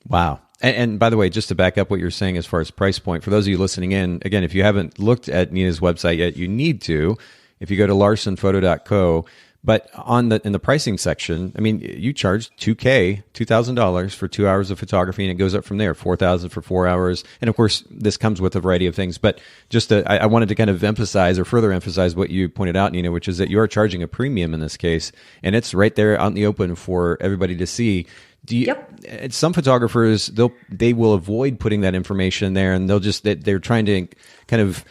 Wow. And by the way, just to back up what you're saying as far as price point, for those of you listening in, again, if you haven't looked at Nina's website yet, you need to. If you go to larsenphoto.co, but in the pricing section, you charge $2,000 for 2 hours of photography, and it goes up from there, $4,000 for 4 hours. And of course, this comes with a variety of things. But I wanted to kind of emphasize or further emphasize what you pointed out, Nina, which is that you are charging a premium in this case, and it's right there out in the open for everybody to see. Some photographers, they will avoid putting that information there, and they're trying to kind of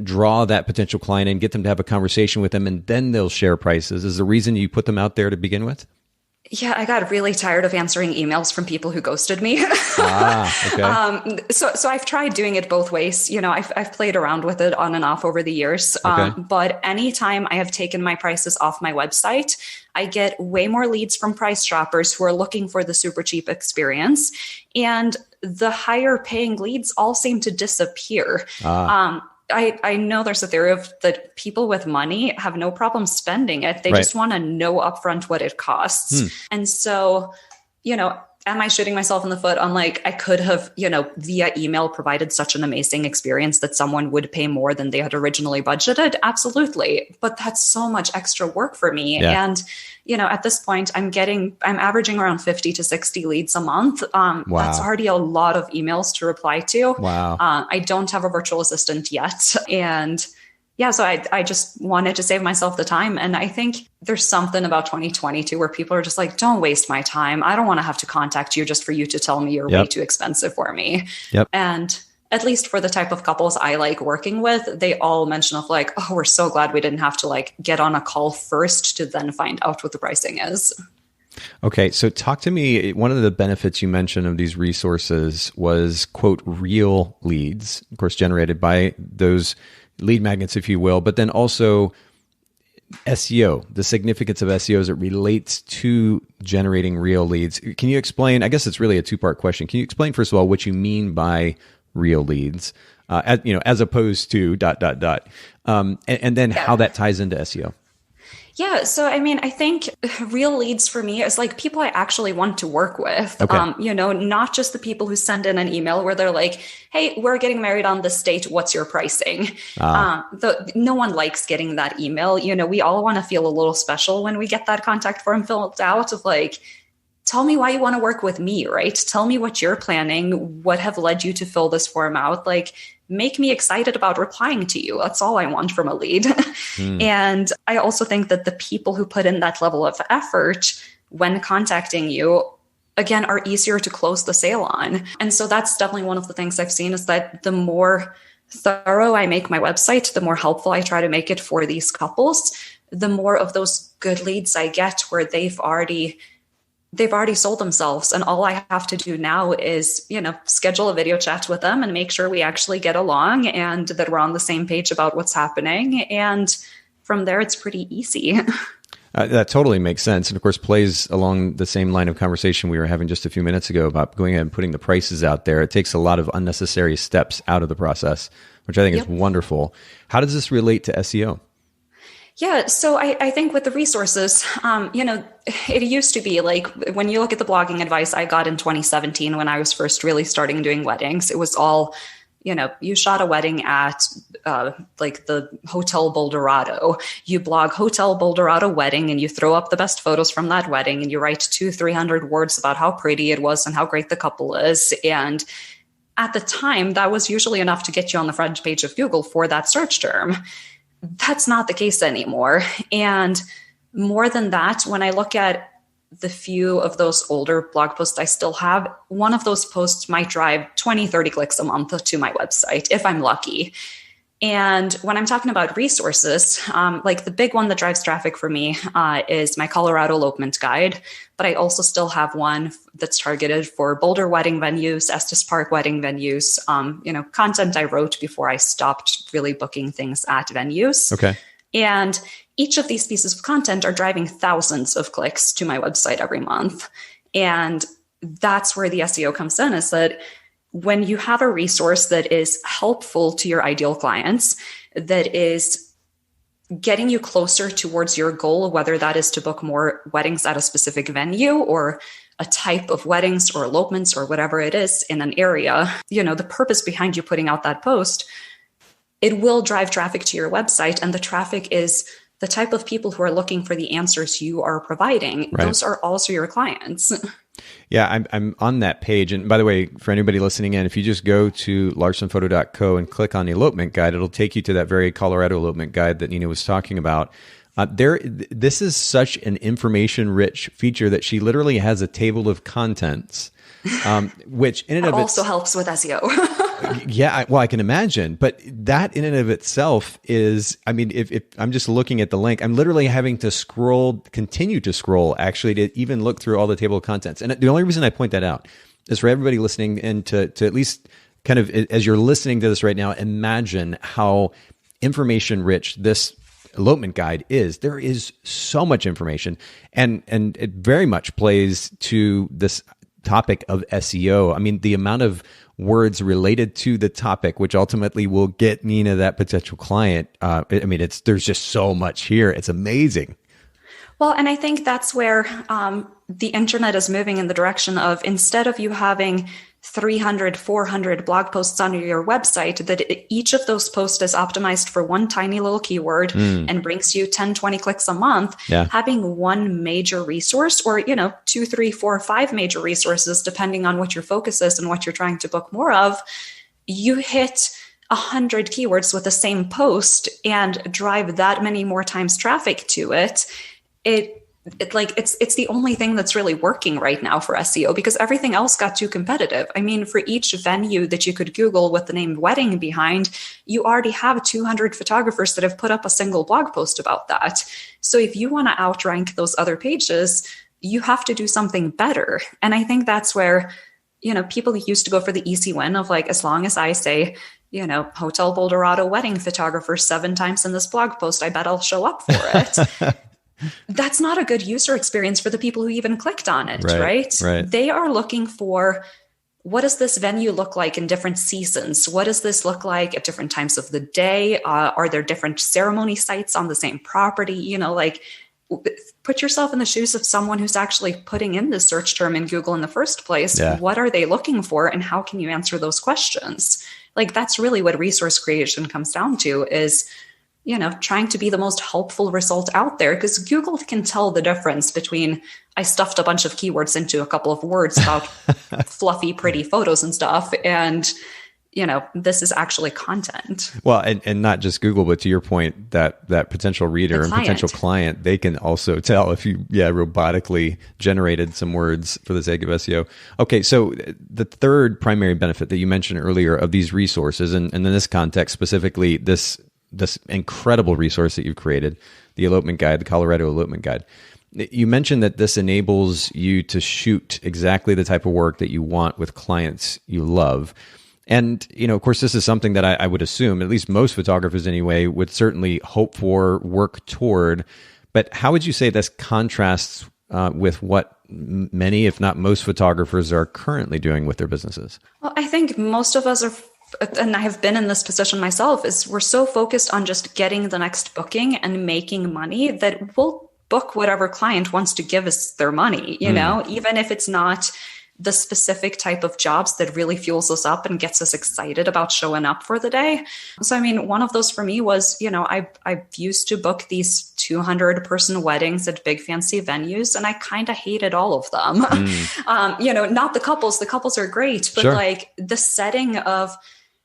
draw that potential client and get them to have a conversation with them, and then they'll share prices. Is the reason you put them out there to begin with? Yeah, I got really tired of answering emails from people who ghosted me. Okay. So I've tried doing it both ways. I've played around with it on and off over the years. But anytime I have taken my prices off my website, I get way more leads from price shoppers who are looking for the super cheap experience. And the higher paying leads all seem to disappear. I know there's a theory of that people with money have no problem spending it. They just want to know upfront what it costs. And so, am I shooting myself in the foot? I'm like, I could have, via email provided such an amazing experience that someone would pay more than they had originally budgeted. Absolutely. But that's so much extra work for me. Yeah. And, at this point, I'm averaging around 50 to 60 leads a month. Wow. That's already a lot of emails to reply to. Wow. I don't have a virtual assistant yet. And yeah, so I just wanted to save myself the time. And I think there's something about 2022 where people are just like, don't waste my time. I don't want to have to contact you just for you to tell me you're way too expensive for me. Yep. And at least for the type of couples I like working with, they all mention of like, oh, we're so glad we didn't have to get on a call first to then find out what the pricing is. Okay, so talk to me. One of the benefits you mentioned of these resources was, quote, real leads, of course, generated by those lead magnets, if you will, but then also SEO, the significance of SEO as it relates to generating real leads. Can you explain? I guess it's really a two-part question. Can you explain, first of all, what you mean by real leads, as opposed to ... And then how that ties into SEO? Yeah. So, I mean, I think real leads for me is like people I actually want to work with, Okay. not just the people who send in an email where they're like, hey, we're getting married on this date. What's your pricing? No one likes getting that email. We all want to feel a little special when we get that contact form filled out of like, tell me why you want to work with me, right? Tell me what you're planning, what have led you to fill this form out. Like, make me excited about replying to you. That's all I want from a lead. And I also think that the people who put in that level of effort when contacting you, again, are easier to close the sale on. And so that's definitely one of the things I've seen is that the more thorough I make my website, the more helpful I try to make it for these couples, the more of those good leads I get where they've already sold themselves. And all I have to do now is, schedule a video chat with them and make sure we actually get along and that we're on the same page about what's happening. And from there, it's pretty easy. That totally makes sense. And of course, plays along the same line of conversation we were having just a few minutes ago about going ahead and putting the prices out there. It takes a lot of unnecessary steps out of the process, which I think is wonderful. How does this relate to SEO? Yeah. So I think with the resources, it used to be like when you look at the blogging advice I got in 2017, when I was first really starting doing weddings, it was all, you shot a wedding at like the Hotel Boulderado. You blog Hotel Boulderado wedding and you throw up the best photos from that wedding and you write 200-300 words about how pretty it was and how great the couple is. And at the time, that was usually enough to get you on the front page of Google for that search term. That's not the case anymore. And more than that, when I look at the few of those older blog posts I still have, one of those posts might drive 20, 30 clicks a month to my website, if I'm lucky. And when I'm talking about resources, like the big one that drives traffic for me is my Colorado elopement guide. But I also still have one that's targeted for Boulder wedding venues, Estes Park wedding venues, content I wrote before I stopped really booking things at venues. Okay. And each of these pieces of content are driving thousands of clicks to my website every month. And that's where the SEO comes in, is that when you have a resource that is helpful to your ideal clients, that is getting you closer towards your goal, whether that is to book more weddings at a specific venue or a type of weddings or elopements or whatever it is in an area, the purpose behind you putting out that post, it will drive traffic to your website. And the traffic is the type of people who are looking for the answers you are providing. Right. Those are also your clients. Yeah, I'm on that page. And by the way, for anybody listening in, if you just go to larsenphoto.co and click on the elopement guide, it'll take you to that very Colorado elopement guide that Nina was talking about. This is such an information-rich feature that she literally has a table of contents, which in and of also helps with SEO. Yeah, I can imagine. But that in and of itself is, if I'm just looking at the link, I'm literally having to continue to scroll, actually, to even look through all the table of contents. And the only reason I point that out is for everybody listening and to at least kind of, as you're listening to this right now, imagine how information rich this elopement guide is. There is so much information, and it very much plays to this topic of SEO. The amount of words related to the topic, which ultimately will get Nina that potential client. There's just so much here. It's amazing. Well, and I think that's where the internet is moving in the direction of, instead of you having 300, 400 blog posts on your website, that each of those posts is optimized for one tiny little keyword and brings you 10, 20 clicks a month. Yeah. Having one major resource, or, 2, 3, 4, 5 major resources, depending on what your focus is and what you're trying to book more of, you hit 100 keywords with the same post and drive that many more times traffic to it. It's the only thing that's really working right now for SEO, because everything else got too competitive. For each venue that you could Google with the name wedding behind, you already have 200 photographers that have put up a single blog post about that. So if you want to outrank those other pages, you have to do something better. And I think that's where, people used to go for the easy win of like, as long as I say, Hotel Boulderado wedding photographer 7 times in this blog post, I bet I'll show up for it. That's not a good user experience for the people who even clicked on it, right? They are looking for, what does this venue look like in different seasons? What does this look like at different times of the day? Are there different ceremony sites on the same property? put yourself in the shoes of someone who's actually putting in this search term in Google in the first place. Yeah. What are they looking for, and how can you answer those questions? Like, that's really what resource creation comes down to, is, trying to be the most helpful result out there, because Google can tell the difference between I stuffed a bunch of keywords into a couple of words about fluffy, pretty photos and stuff, and this is actually content. Well, and not just Google, but to your point, that potential reader and potential client, they can also tell if you, robotically generated some words for the sake of SEO. Okay, so the third primary benefit that you mentioned earlier of these resources, and in this context specifically, this incredible resource that you've created, the Elopement Guide, the Colorado Elopement Guide. You mentioned that this enables you to shoot exactly the type of work that you want with clients you love. And, of course, this is something that I would assume, at least most photographers anyway, would certainly hope for, work toward. But how would you say this contrasts with what many, if not most, photographers are currently doing with their businesses? Well, I think most of us are, and I have been in this position myself, is we're so focused on just getting the next booking and making money that we'll book whatever client wants to give us their money, even if it's not the specific type of jobs that really fuels us up and gets us excited about showing up for the day. So, one of those for me was, I used to book these 200-person weddings at big fancy venues, and I kind of hated all of them. Not the couples. The couples are great, but like the setting of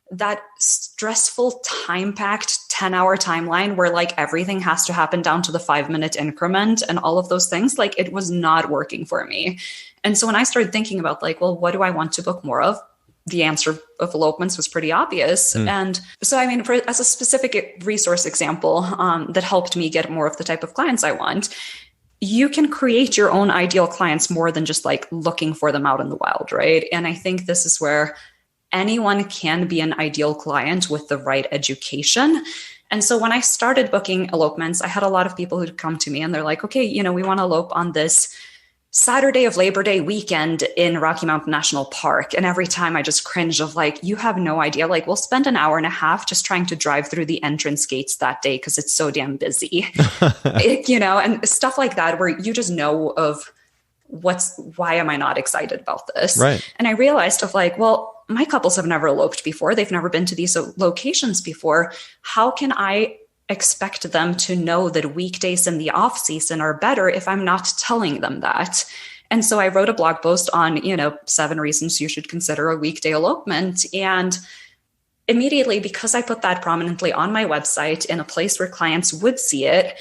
that stressful, time-packed 10-hour timeline where like everything has to happen down to the 5-minute increment and all of those things, like it was not working for me. And so when I started thinking about like, well, what do I want to book more of? The answer of elopements was pretty obvious. And so, as a specific resource example that helped me get more of the type of clients I want, you can create your own ideal clients more than just like looking for them out in the wild, right? And I think this is where anyone can be an ideal client with the right education. And so when I started booking elopements, I had a lot of people who'd come to me and they're like, okay, we want to elope on this Saturday of Labor Day weekend in Rocky Mountain National Park. And every time I just cringe of like, you have no idea. Like, we'll spend an hour and a half just trying to drive through the entrance gates that day because it's so damn busy, and stuff like that, where you just know of why am I not excited about this? Right. And I realized of like, well, my couples have never eloped before. They've never been to these locations before. How can I expect them to know that weekdays in the off season are better if I'm not telling them that? And so I wrote a blog post on, 7 reasons you should consider a weekday elopement. And immediately, because I put that prominently on my website in a place where clients would see it,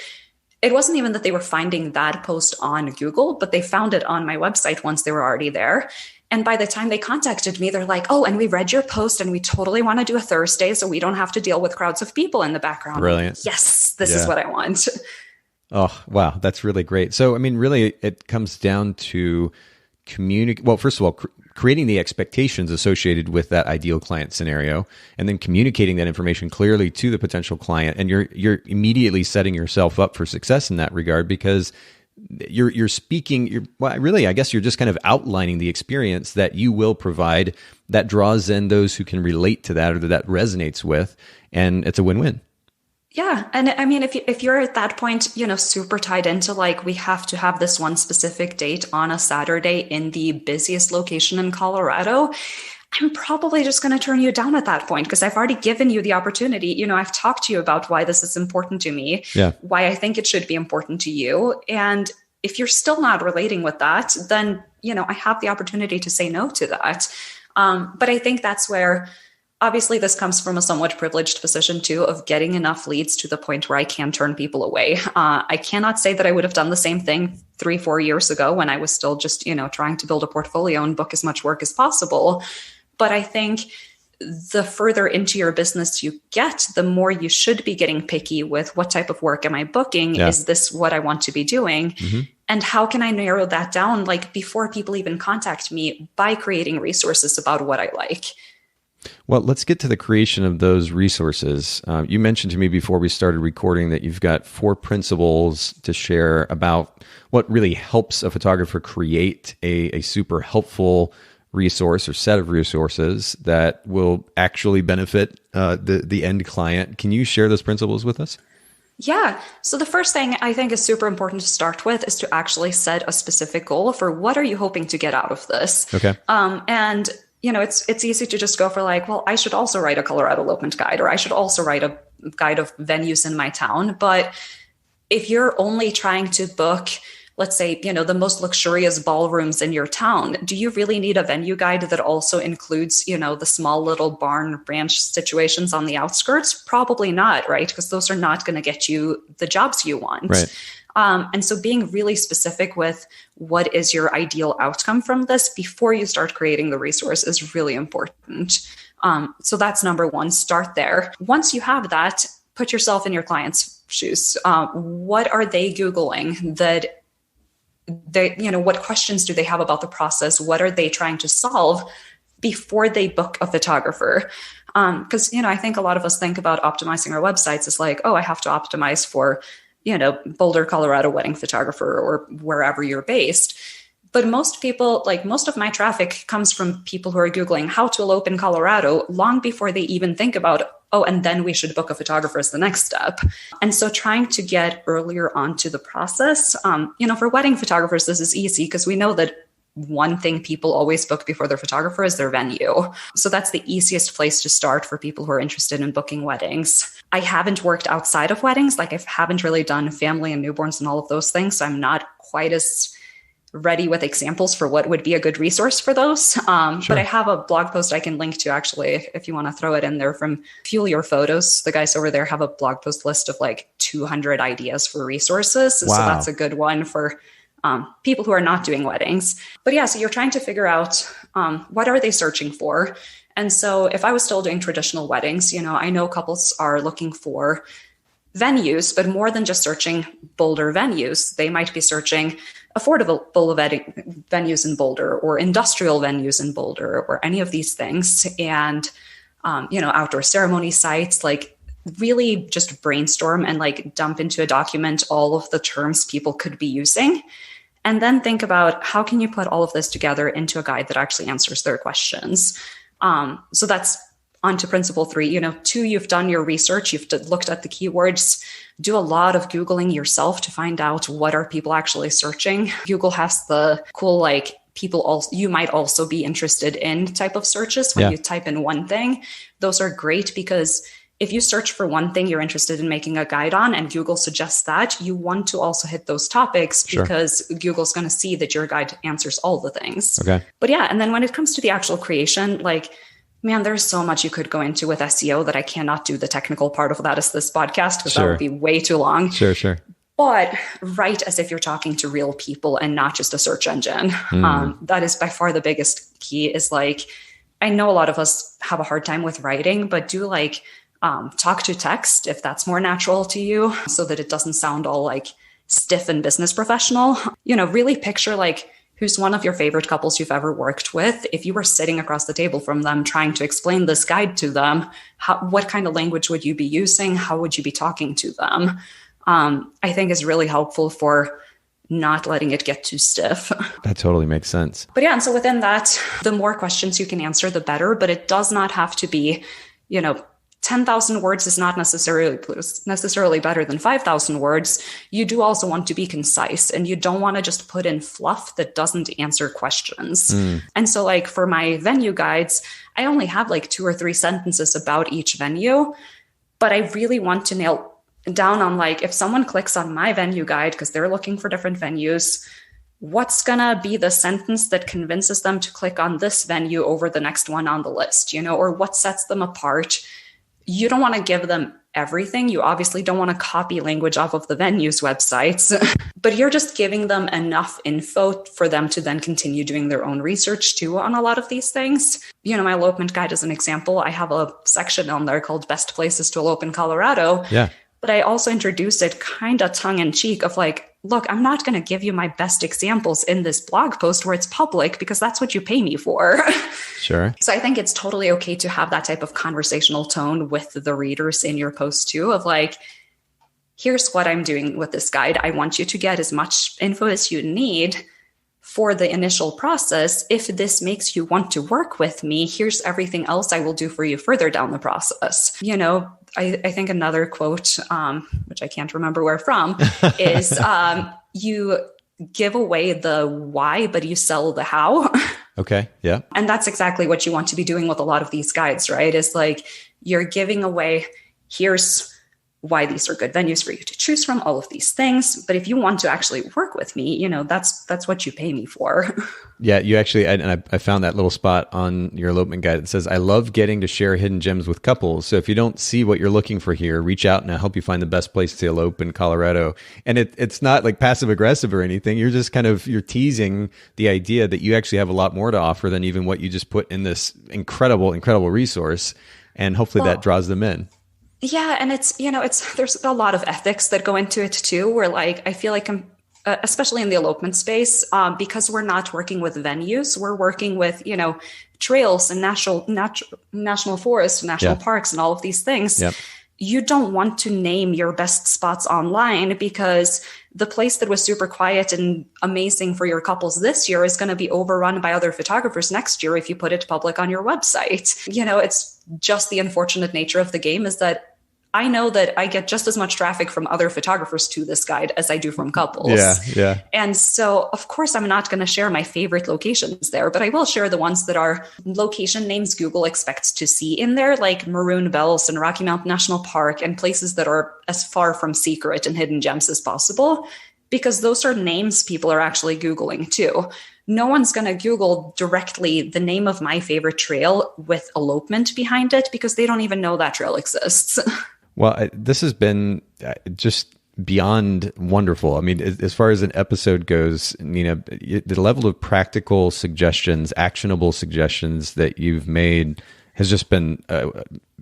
it wasn't even that they were finding that post on Google, but they found it on my website once they were already there. And by the time they contacted me, they're like, oh, and we read your post and we totally want to do a Thursday so we don't have to deal with crowds of people in the background. Brilliant. Yes, this is what I want. Oh, wow. That's really great. So, really, it comes down to communicate. Well, first of all, creating the expectations associated with that ideal client scenario, and then communicating that information clearly to the potential client. And you're immediately setting yourself up for success in that regard, because you're speaking, I guess you're just kind of outlining the experience that you will provide that draws in those who can relate to that or that resonates with, and it's a win-win. Yeah. And if you're at that point, super tied into like, we have to have this one specific date on a Saturday in the busiest location in Colorado, I'm probably just going to turn you down at that point, because I've already given you the opportunity. I've talked to you about why this is important to me, why I think it should be important to you. And if you're still not relating with that, then, I have the opportunity to say no to that. But I think that's where, obviously, this comes from a somewhat privileged position too, of getting enough leads to the point where I can turn people away. I cannot say that I would have done the same thing 3-4 years ago when I was still just, trying to build a portfolio and book as much work as possible. But I think the further into your business you get, the more you should be getting picky with what type of work am I booking? Yeah. Is this what I want to be doing? Mm-hmm. And how can I narrow that down, like before people even contact me, by creating resources about what I like? Well, let's get to the creation of those resources. You mentioned to me before we started recording that you've got 4 principles to share about what really helps a photographer create a super helpful resource or set of resources that will actually benefit the end client. Can you share those principles with us? Yeah. So the first thing I think is super important to start with is to actually set a specific goal for what are you hoping to get out of this. Okay. And it's easy to just go for like, well, I should also write a Colorado elopement guide, or I should also write a guide of venues in my town. But if you're only trying to book, let's say, the most luxurious ballrooms in your town, do you really need a venue guide that also includes, the small little barn ranch situations on the outskirts? Probably not, right? Because those are not going to get you the jobs you want. Right. And so being really specific with what is your ideal outcome from this before you start creating the resource is really important. So that's number one, start there. Once you have that, put yourself in your client's shoes. What are they Googling that what questions do they have about the process? What are they trying to solve before they book a photographer? Because, I think a lot of us think about optimizing our websites as like, oh, I have to optimize for, Boulder, Colorado wedding photographer or wherever you're based. But most people, like most of my traffic comes from people who are Googling how to elope in Colorado long before they even think about, oh, and then we should book a photographer as the next step. And so trying to get earlier onto the process, for wedding photographers, this is easy because we know that one thing people always book before their photographer is their venue. So that's the easiest place to start for people who are interested in booking weddings. I haven't worked outside of weddings. Like I haven't really done family and newborns and all of those things. So I'm not quite as ready with examples for what would be a good resource for those. Sure. But I have a blog post I can link to actually, if you want to throw it in there from Fuel Your Photos. The guys over there have a blog post list of like 200 ideas for resources. Wow. So that's a good one for people who are not doing weddings. But yeah, so you're trying to figure out what are they searching for? And so if I was still doing traditional weddings, I know couples are looking for venues, but more than just searching Boulder venues, they might be searching affordable venues in Boulder or industrial venues in Boulder or any of these things. And, outdoor ceremony sites, like really just brainstorm and like dump into a document all of the terms people could be using. And then think about how can you put all of this together into a guide that actually answers their questions. So that's on to principle 3. 2, you've done your research, you've looked at the keywords, do a lot of Googling yourself to find out what are people actually searching. Google has the cool, like you might also be interested in type of searches when you type in one thing. Those are great because if you search for one thing you're interested in making a guide on and Google suggests that, you want to also hit those topics because Google's going to see that your guide answers all the things. Okay. But yeah, and then when it comes to the actual creation, like, man, there's so much you could go into with SEO that I cannot do the technical part of that as this podcast because that would be way too long. Sure. But write as if you're talking to real people and not just a search engine. That is by far the biggest key is like, I know a lot of us have a hard time with writing, but do like talk to text if that's more natural to you so that it doesn't sound all like stiff and business professional. Really picture like, who's one of your favorite couples you've ever worked with? If you were sitting across the table from them, trying to explain this guide to them, what kind of language would you be using? How would you be talking to them? I think is really helpful for not letting it get too stiff. That totally makes sense. But yeah, and so within that, the more questions you can answer, the better, but it does not have to be, 10,000 words is not necessarily better than 5,000 words. You do also want to be concise and you don't want to just put in fluff that doesn't answer questions. And so like for my venue guides, I only have like 2 or 3 sentences about each venue, but I really want to nail down on like, if someone clicks on my venue guide because they're looking for different venues, what's going to be the sentence that convinces them to click on this venue over the next one on the list, or what sets them apart? You don't want to give them everything. You obviously don't want to copy language off of the venue's websites, but you're just giving them enough info for them to then continue doing their own research too on a lot of these things. My elopement guide is an example. I have a section on there called Best Places to Elope in Colorado. Yeah. But I also introduced it kind of tongue in cheek of like, look, I'm not going to give you my best examples in this blog post where it's public because that's what you pay me for. Sure. So I think it's totally okay to have that type of conversational tone with the readers in your post too, of like, here's what I'm doing with this guide. I want you to get as much info as you need for the initial process. If this makes you want to work with me, here's everything else I will do for you further down the process. I think another quote, which I can't remember where from, is you give away the why, but you sell the how. Okay. Yeah. And that's exactly what you want to be doing with a lot of these guides, right? Is like you're giving away, here's why these are good venues for you to choose from, all of these things. But if you want to actually work with me, that's what you pay me for. Yeah, you actually, and I found that little spot on your elopement guide that says, I love getting to share hidden gems with couples. So if you don't see what you're looking for here, reach out and I'll help you find the best place to elope in Colorado. And it's not like passive aggressive or anything. You're just you're teasing the idea that you actually have a lot more to offer than even what you just put in this incredible, incredible resource. And hopefully that draws them in. Yeah. And there's a lot of ethics that go into it too, where like, I feel like especially in the elopement space, because we're not working with venues, we're working with, trails and national forests, national parks and all of these things. Yep. You don't want to name your best spots online because the place that was super quiet and amazing for your couples this year is going to be overrun by other photographers next year if you put it public on your website. It's just the unfortunate nature of the game is that I know that I get just as much traffic from other photographers to this guide as I do from couples. Yeah. And so, of course, I'm not going to share my favorite locations there, but I will share the ones that are location names Google expects to see in there, like Maroon Bells and Rocky Mountain National Park and places that are as far from secret and hidden gems as possible, because those are names people are actually Googling too. No one's going to Google directly the name of my favorite trail with elopement behind it because they don't even know that trail exists. Well, this has been just beyond wonderful. I mean, as far as an episode goes, Nina, the level of practical suggestions, actionable suggestions that you've made has just been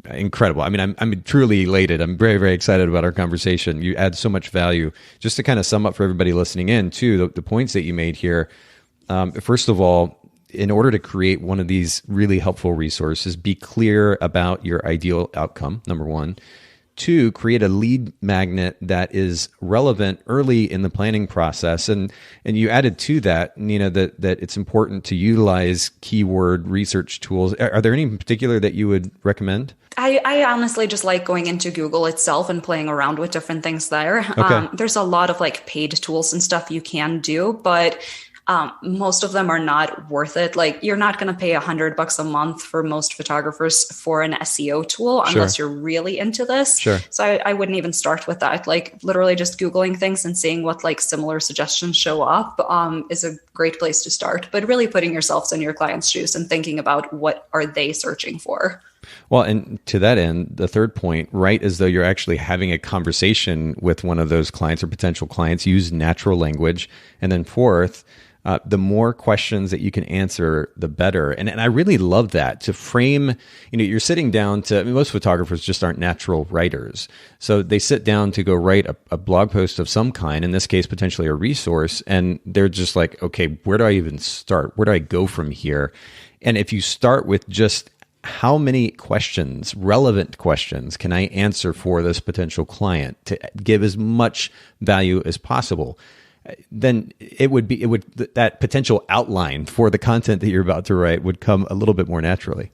incredible. I mean, I'm truly elated. I'm very, very excited about our conversation. You add so much value. Just to kind of sum up for everybody listening in, too, the points that you made here. First of all, in order to create one of these really helpful resources, be clear about your ideal outcome, number one. Two, create a lead magnet that is relevant early in the planning process. And you added to that, Nina, that it's important to utilize keyword research tools. Are there any in particular that you would recommend? I honestly just like going into Google itself and playing around with different things there. Okay. There's a lot of like paid tools and stuff you can do, but most of them are not worth it. Like you're not going to pay $100 a month for most photographers for an SEO tool unless you're really into this. Sure. So I wouldn't even start with that. Like literally just Googling things and seeing what like similar suggestions show up is a great place to start, but really putting yourselves in your client's shoes and thinking about what are they searching for. Well, and to that end, the third point, write as though you're actually having a conversation with one of those clients or potential clients. Use natural language. And then fourth, the more questions that you can answer, the better. And I really love that, to frame, you're sitting down to, most photographers just aren't natural writers. So they sit down to go write a blog post of some kind, in this case, potentially a resource. And they're just like, okay, where do I even start? Where do I go from here? And if you start with just how many questions, relevant questions, can I answer for this potential client to give as much value as possible, then that potential outline for the content that you're about to write would come a little bit more naturally.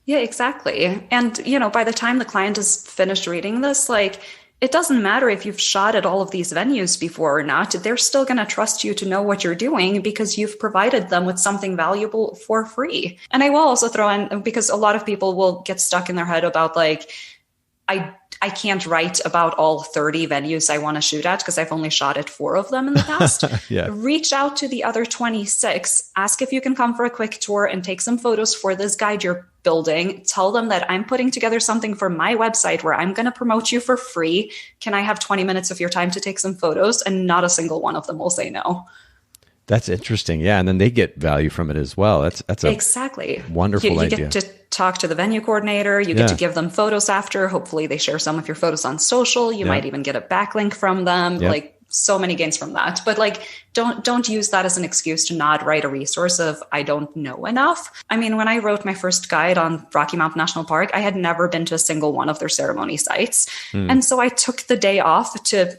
Yeah, exactly. And, by the time the client is finished reading this, like, it doesn't matter if you've shot at all of these venues before or not. They're still going to trust you to know what you're doing because you've provided them with something valuable for free. And I will also throw in, because a lot of people will get stuck in their head about like, I can't write about all 30 venues I want to shoot at because I've only shot at 4 of them in the past. Yeah. Reach out to the other 26. Ask if you can come for a quick tour and take some photos for this guide you're building. Tell them that I'm putting together something for my website where I'm going to promote you for free. Can I have 20 minutes of your time to take some photos? And not a single one of them will say no. That's interesting. Yeah. And then they get value from it as well. That's exactly wonderful you idea. You get to talk to the venue coordinator. You get to give them photos after. Hopefully they share some of your photos on social. You might even get a backlink from them. Yep. Like so many gains from that. But like, don't use that as an excuse to not write a resource of I don't know enough. I mean, when I wrote my first guide on Rocky Mountain National Park, I had never been to a single one of their ceremony sites. And so I took the day off to,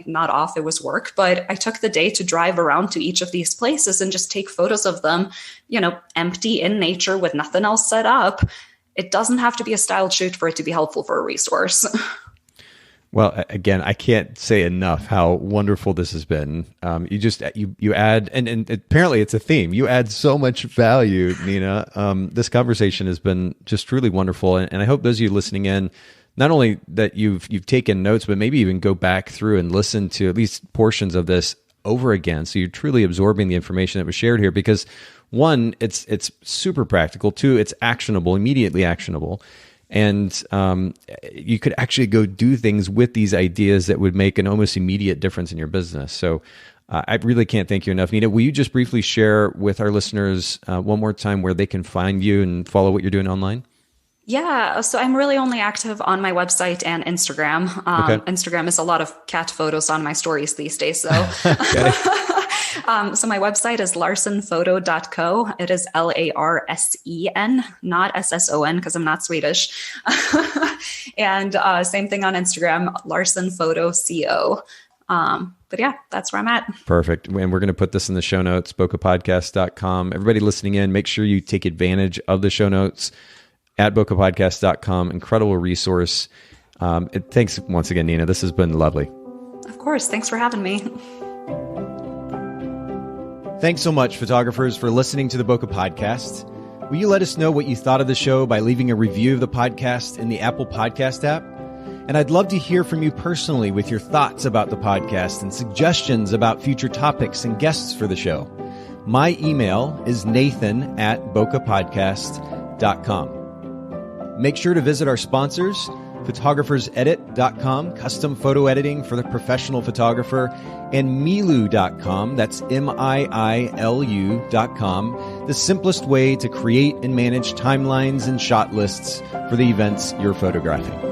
not off, it was work, but I took the day to drive around to each of these places and just take photos of them, empty in nature with nothing else set up. it doesn't have to be a styled shoot for it to be helpful for a resource. Well, again, I can't say enough how wonderful this has been. You add, and apparently it's a theme. You add so much value, Nina. This conversation has been just truly wonderful, and I hope those of you listening in, not only that you've taken notes, but maybe even go back through and listen to at least portions of this over again, so you're truly absorbing the information that was shared here. Because one, it's super practical. Two, it's actionable, immediately actionable. And you could actually go do things with these ideas that would make an almost immediate difference in your business. So I really can't thank you enough. Nina, will you just briefly share with our listeners one more time where they can find you and follow what you're doing online? Yeah, so I'm really only active on my website and Instagram. Instagram is a lot of cat photos on my stories these days, though. So my website is larsenphoto.co. It is LARSEN, not SSON, because I'm not Swedish. And same thing on Instagram, larsenphotoco. But yeah, that's where I'm at. Perfect. And we're going to put this in the show notes, bokehpodcast.com. Everybody listening in, make sure you take advantage of the show notes at bokehpodcast.com. Incredible resource. Thanks once again, Nina. This has been lovely. Of course. Thanks for having me. Thanks so much, photographers, for listening to the Bokeh Podcast. Will you let us know what you thought of the show by leaving a review of the podcast in the Apple Podcast app? And I'd love to hear from you personally with your thoughts about the podcast and suggestions about future topics and guests for the show. My email is nathan@bokehpodcast.com. Make sure to visit our sponsors, photographersedit.com, custom photo editing for the professional photographer, and miilu.com, that's miilu.com, the simplest way to create and manage timelines and shot lists for the events you're photographing.